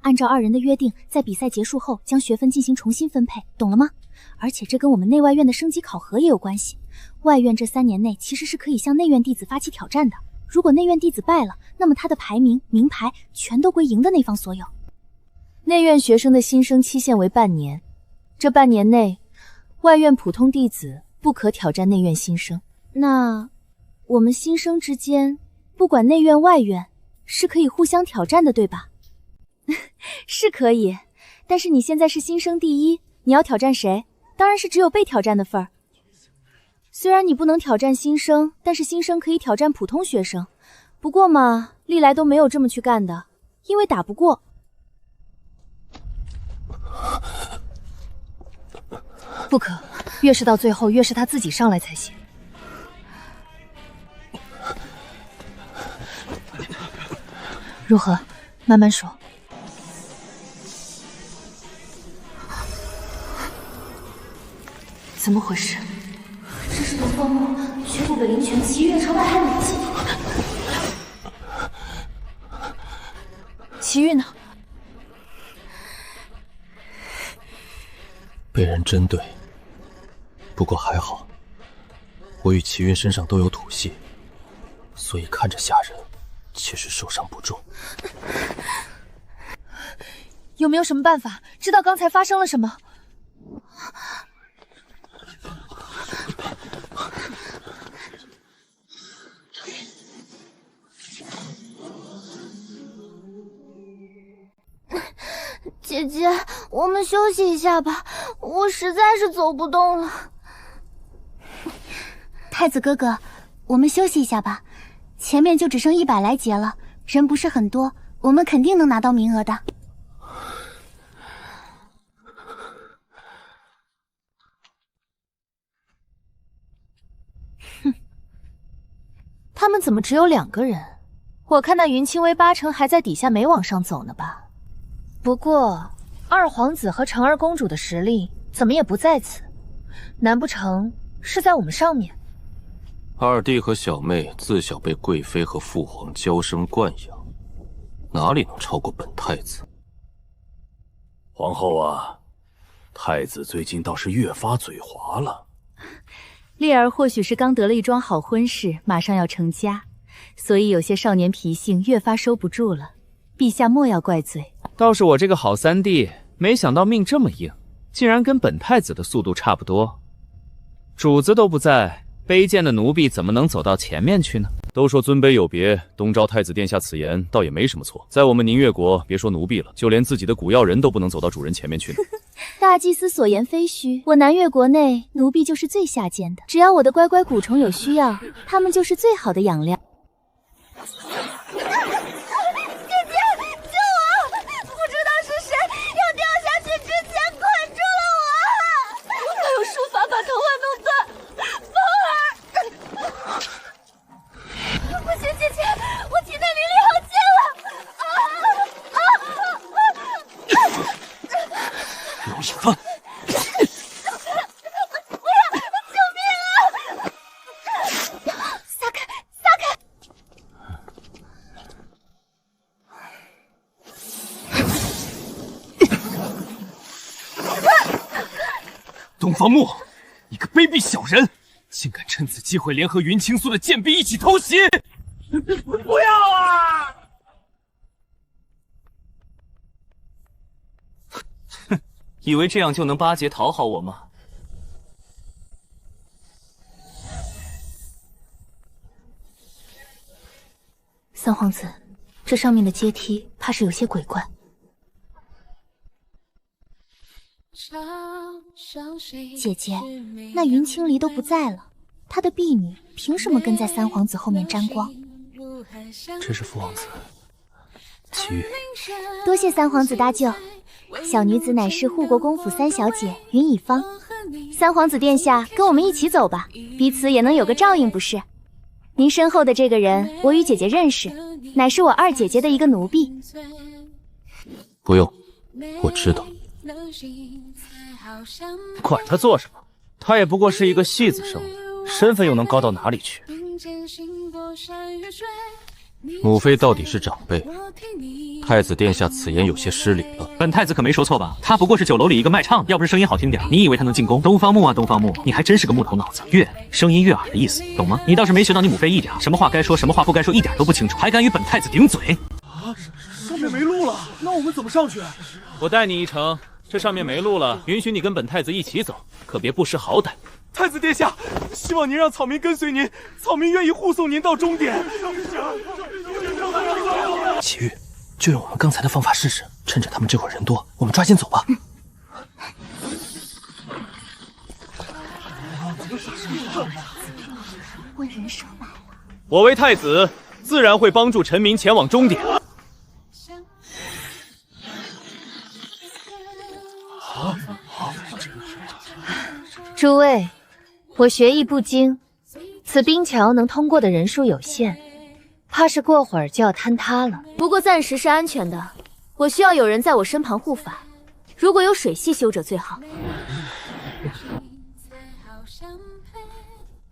按照2人的约定，在比赛结束后将学分进行重新分配，懂了吗？而且这跟我们内外院的升级考核也有关系。外院这3年内其实是可以向内院弟子发起挑战的，如果内院弟子败了，那么他的排名、名牌全都归赢的那方所有。内院学生的新生期限为半年，这半年内，外院普通弟子不可挑战内院新生。那我们新生之间，不管内院外院，是可以互相挑战的，对吧？是可以，但是你现在是新生第一，你要挑战谁？当然是只有被挑战的份儿。虽然你不能挑战新生，但是新生可以挑战普通学生。不过嘛，历来都没有这么去干的，因为打不过。不可，越是到最后，越是他自己上来才行。如何？慢慢说。怎么回事？这是东方木学府北灵泉奇遇朝外海武器。奇遇呢？被人针对，不过还好，我与齐韵身上都有土系，所以看着吓人，其实受伤不重。有没有什么办法知道刚才发生了什么？姐姐，我们休息一下吧，我实在是走不动了。太子哥哥，我们休息一下吧，前面就只剩100来节了，人不是很多，我们肯定能拿到名额的。哼，他们怎么只有2个人？我看那云清微8成还在底下没往上走呢吧？不过二皇子和成儿公主的实力怎么也不在此？难不成是在我们上面？二弟和小妹自小被贵妃和父皇娇生惯养，哪里能超过本太子？皇后啊，太子最近倒是越发嘴滑了。烈儿或许是刚得了一桩好婚事，马上要成家，所以有些少年脾性越发收不住了。陛下莫要怪罪。倒是我这个好三弟，没想到命这么硬，竟然跟本太子的速度差不多。主子都不在，卑贱的奴婢怎么能走到前面去呢？都说尊卑有别，东昭太子殿下此言倒也没什么错。在我们宁越国，别说奴婢了，就连自己的古药人都不能走到主人前面去呢。大祭司所言非虚，我南越国内奴婢就是最下贱的，只要我的乖乖蛊虫有需要，他们就是最好的养料。东方木，你个卑鄙小人，竟敢趁此机会联合云青苏的贱婢一起偷袭！不要啊！哼，以为这样就能巴结讨好我吗？三皇子，这上面的阶梯怕是有些鬼怪。姐姐，那云青离都不在了，她的婢女凭什么跟在三皇子后面沾光？这是父王子齐玉，多谢三皇子搭救。小女子乃是护国公府三小姐云以芳。三皇子殿下，跟我们一起走吧，彼此也能有个照应，不是？您身后的这个人，我与姐姐认识，乃是我二姐姐的一个奴婢。不用，我知道。管他做什么，他也不过是一个戏子生的，身份又能高到哪里去？母妃到底是长辈，太子殿下此言有些失礼了。本太子可没说错吧？他不过是酒楼里一个卖唱，要不是声音好听点，你以为他能进宫？东方木啊，东方木，你还真是个木头脑子。悦，声音悦耳的意思，懂吗？你倒是没学到你母妃一点，什么话该说，什么话不该说，一点都不清楚，还敢与本太子顶嘴？啊，上面没路了，那我们怎么上去？我带你一程。这上面没路了，允许你跟本太子一起走，可别不识好歹。太子殿下，希望您让草民跟随您，草民愿意护送您到终点。齐玉，就用我们刚才的方法试试，趁着他们这会儿人多，我们抓紧走吧。问人手来了。我为太子，自然会帮助臣民前往终点。诸位，我学艺不精，此冰桥能通过的人数有限，怕是过会儿就要坍塌了。不过暂时是安全的，我需要有人在我身旁护法，如果有水系修者最好。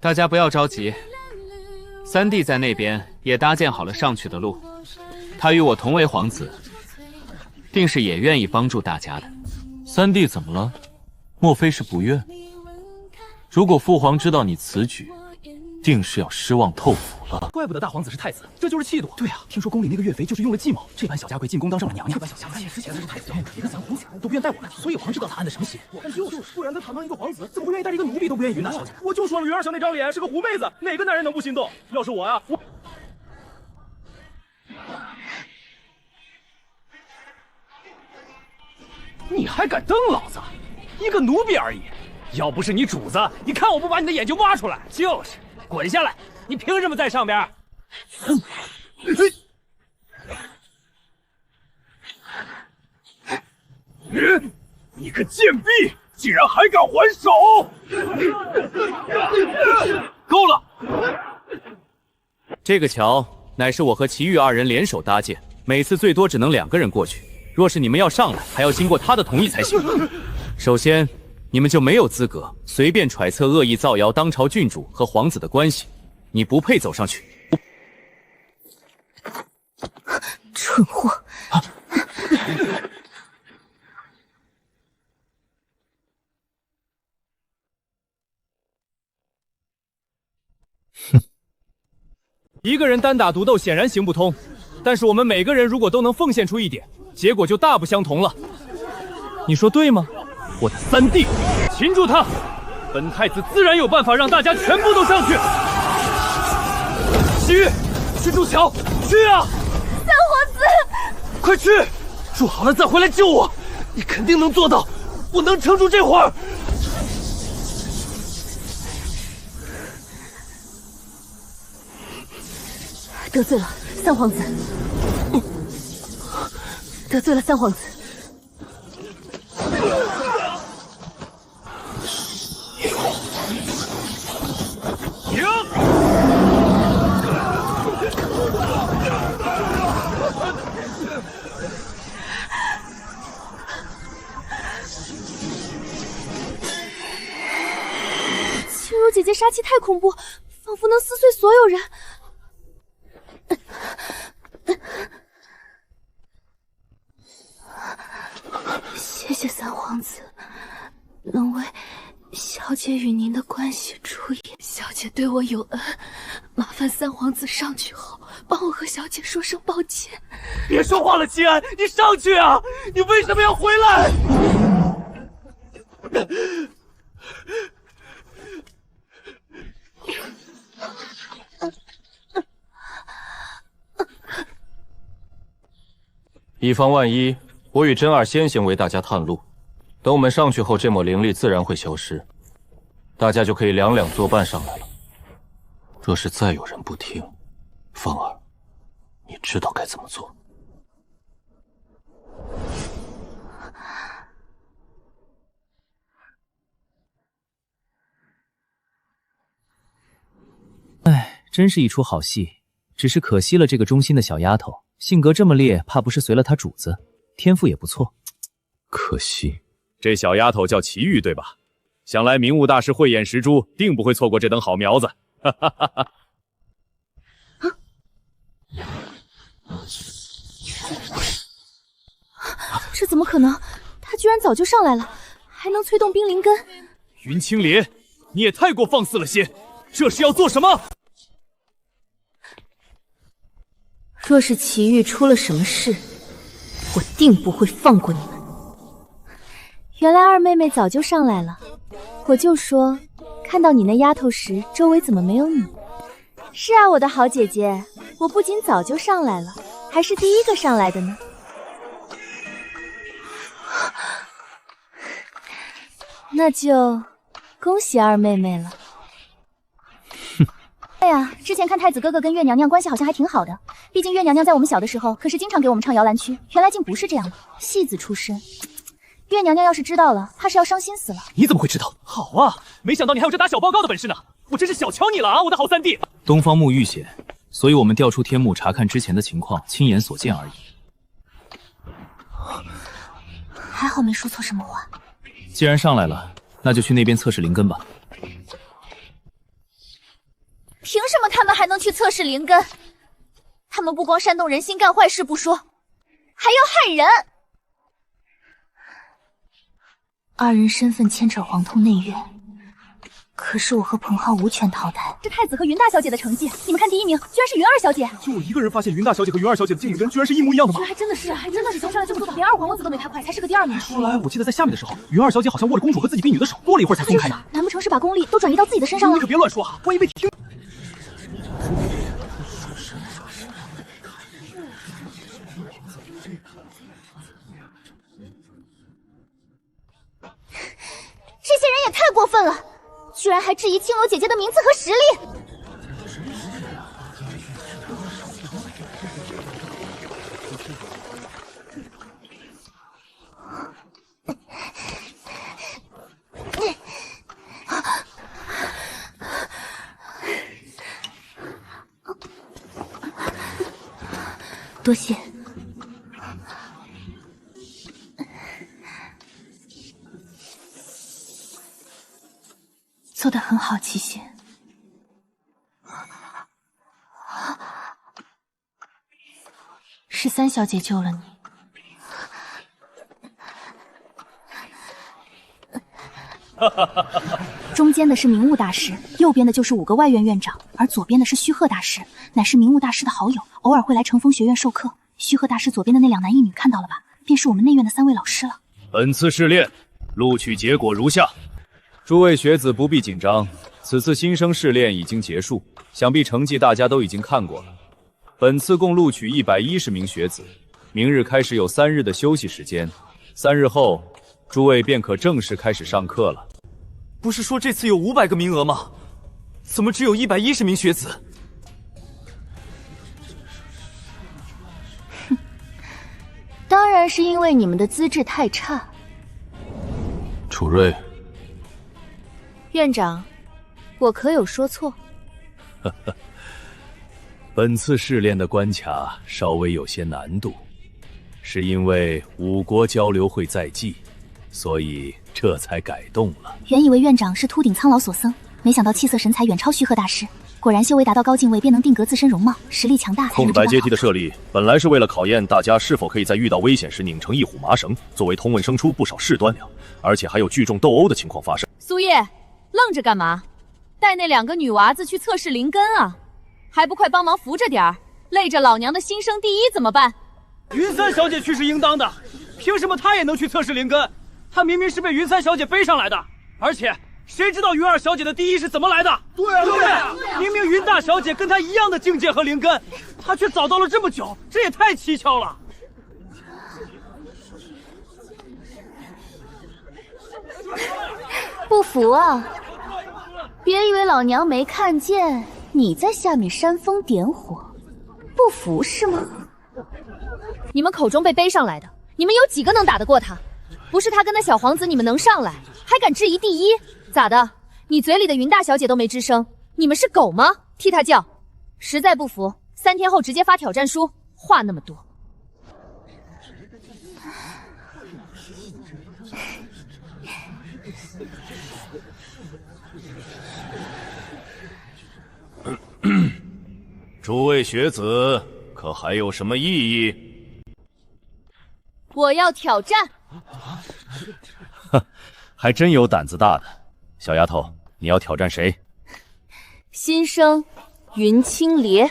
大家不要着急，三弟在那边也搭建好了上去的路，他与我同为皇子，定是也愿意帮助大家的。三弟怎么了？莫非是不愿？如果父皇知道你此举，定是要失望透腐了。怪不得大皇子是太子，这就是气度。对啊，听说宫里那个岳飞就是用了计谋，这般小家贵进宫当上了娘娘。这般小家贵之前是太子，别的咱红起来都不愿带我们，所以皇知道他安的什么心。就是，不然他堂堂一个皇子，怎么不愿意带着一个奴婢都不愿意云大小姐？我就说了，云二小那张脸是个狐妹子，哪个男人能不心动？要是我呀，我。你还敢瞪老子？一个奴婢而已，要不是你主子，你看我不把你的眼睛挖出来？就是，滚下来！你凭什么在上边？你个贱婢，竟然还敢还手！够了！这个桥乃是我和齐玉二人联手搭建，每次最多只能2个人过去。若是你们要上来，还要经过他的同意才行。首先，你们就没有资格随便揣测、恶意造谣当朝郡主和皇子的关系，你不配走上去。蠢货！一个人单打独斗显然行不通，但是我们每个人如果都能奉献出一点，结果就大不相同了。你说对吗？我的三弟，擒住他！本太子自然有办法让大家全部都上去。西域，去筑桥，去啊！三皇子，快去！筑好了再回来救我，你肯定能做到，我能撑住这会儿。得罪了三皇子，得罪了三皇子。青如姐姐杀气太恐怖，仿佛能撕碎所有人。谢谢三皇子，能为小姐与您的关系出演。小姐对我有恩，麻烦三皇子上去后帮我和小姐说声抱歉。别说话了，齐安，你上去啊！你为什么要回来？以防万一，我与真二先行为大家探路。等我们上去后，这抹灵力自然会消失，大家就可以两两作伴上来了。若是再有人不听，芳儿，你知道该怎么做。哎，真是一出好戏，只是可惜了这个忠心的小丫头，性格这么烈，怕不是随了她主子，天赋也不错。可惜，这小丫头叫齐玉，对吧？想来明悟大师慧眼识珠，定不会错过这等好苗子。哈哈哈哈！这怎么可能？他居然早就上来了，还能催动冰灵根。云青莲，你也太过放肆了些！这是要做什么？若是祁煜出了什么事，我定不会放过你们。原来二妹妹早就上来了，我就说看到你那丫头时，周围怎么没有你？是啊，我的好姐姐，我不仅早就上来了，还是第一个上来的呢。那就恭喜二妹妹了。哎呀，之前看太子哥哥跟月娘娘关系好像还挺好的，毕竟月娘娘在我们小的时候可是经常给我们唱摇篮曲，原来竟不是这样的，戏子出身。月娘娘要是知道了，怕是要伤心死了。你怎么会知道？好啊，没想到你还有这打小报告的本事呢，我真是小瞧你了啊，我的好三弟。东方木遇险，所以我们调出天幕查看之前的情况，亲眼所见而已。还好没说错什么话。既然上来了，那就去那边测试灵根吧。凭什么他们还能去测试灵根？他们不光煽动人心干坏事不说，还要害人。二人身份牵扯皇痛内院，可是我和彭浩无权逃单。这太子和云大小姐的成绩，你们看第一名居然是云二小姐。就我一个人发现云大小姐和云二小姐的镜灵根居然是一模一样的吗？还真的是，从上来这么多，连二皇王子都没拍快，才是个第二名。后来我记得在下面的时候，云二小姐好像握着公主和自己婢女的手，多了一会儿才松开的。难不成是把功力都转移到自己的身上了？你可别乱说啊，万一被听。这些人也太过分了，居然还质疑青楼姐姐的名字和实力。多谢。做得很好，齐贤。13小姐救了你。中间的是明悟大师，右边的就是5个外院院长，而左边的是须贺大师，乃是明悟大师的好友，偶尔会来乘风学院授课。须贺大师左边的那2男1女看到了吧？便是我们内院的3位老师了。本次试炼录取结果如下。诸位学子不必紧张，此次新生试炼已经结束，想必成绩大家都已经看过了。本次共录取110名学子，明日开始有3日的休息时间，3日后，诸位便可正式开始上课了。不是说这次有500个名额吗？怎么只有110名学子？当然是因为你们的资质太差。楚瑞，院长，我可有说错？本次试炼的关卡稍微有些难度，是因为5国交流会在即，所以这才改动了。原以为院长是秃顶苍老索僧，没想到气色神采远超须贺大师。果然修为达到高境位便能定格自身容貌，实力强大才空白阶梯的设立本来是为了考验大家是否可以在遇到危险时拧成一虎麻绳，作为同问生出不少事端粮，而且还有聚众斗殴的情况发生。苏叶，愣着干嘛？带那2个女娃子去测试灵根啊，还不快帮忙扶着点儿，累着老娘的新生第一怎么办？云三小姐去是应当的，凭什么她也能去测试灵根？她明明是被云三小姐背上来的，而且谁知道云二小姐的第一是怎么来的？对啊，明明云大小姐跟她一样的境界和灵根，她却早到了这么久，这也太蹊跷了。不服啊！别以为老娘没看见你在下面煽风点火，不服是吗？你们口中被背上来的，你们有几个能打得过他？不是他跟那小皇子，你们能上来，还敢质疑第一？咋的？你嘴里的云大小姐都没吱声，你们是狗吗？替他叫！实在不服，3天后直接发挑战书，话那么多。诸位学子，可还有什么异议？我要挑战。还真有胆子大的。小丫头，你要挑战谁？新生云青蝶。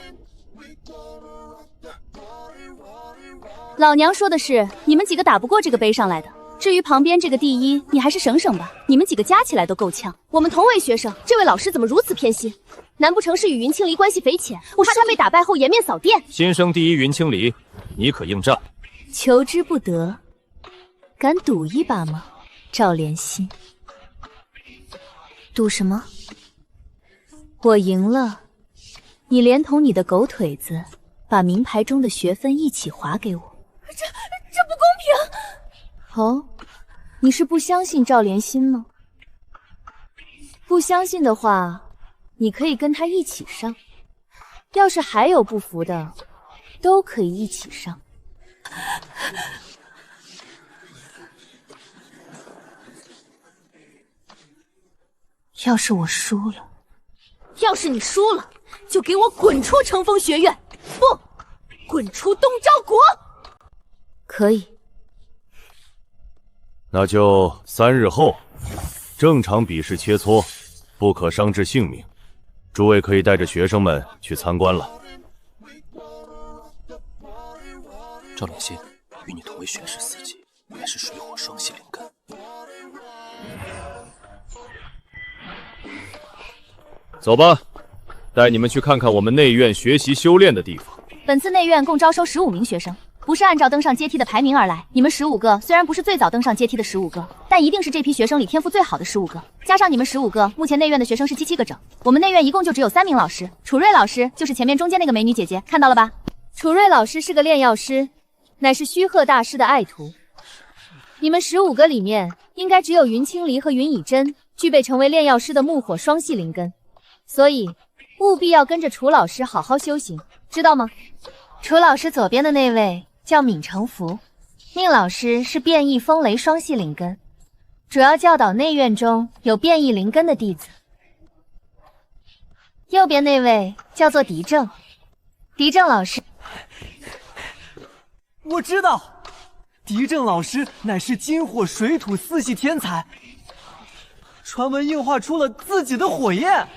老娘说的是，你们几个打不过这个背上来的。至于旁边这个第一，你还是省省吧，你们几个加起来都够呛。我们同为学生，这位老师怎么如此偏心？难不成是与云青离关系匪浅？我怕他被打败后颜面扫地。新生第一云青离，你可应战？求之不得，敢赌一把吗？赵莲心。赌什么？我赢了，你连同你的狗腿子，把名牌中的学分一起划给我。这不公平！哦，你是不相信赵莲心吗？不相信的话，你可以跟他一起上。要是还有不服的，都可以一起上。要是我输了，要是你输了，就给我滚出乘风学院，不，滚出东昭国。可以。那就3日后，正常比试切磋，不可伤至性命。诸位可以带着学生们去参观了。赵灵心，与你同为玄师4级，原是水火双系灵根。走吧，带你们去看看我们内院学习修炼的地方。本次内院共招收15名学生，不是按照登上阶梯的排名而来。你们15个虽然不是最早登上阶梯的15个，但一定是这批学生里天赋最好的15个。加上你们15个，目前内院的学生是77个整。我们内院一共就只有3名老师，楚瑞老师就是前面中间那个美女姐姐，看到了吧？楚瑞老师是个炼药师，乃是须贺大师的爱徒。你们15个里面，应该只有云青离和云以真具备成为炼药师的木火双系灵根，所以务必要跟着楚老师好好修行，知道吗？楚老师左边的那位叫闵成福，宁老师是变异风雷双系灵根，主要教导内院中有变异灵根的弟子。右边那位叫做狄正，狄正老师。我知道，狄正老师乃是金火水土4系天才，传闻硬化出了自己的火焰。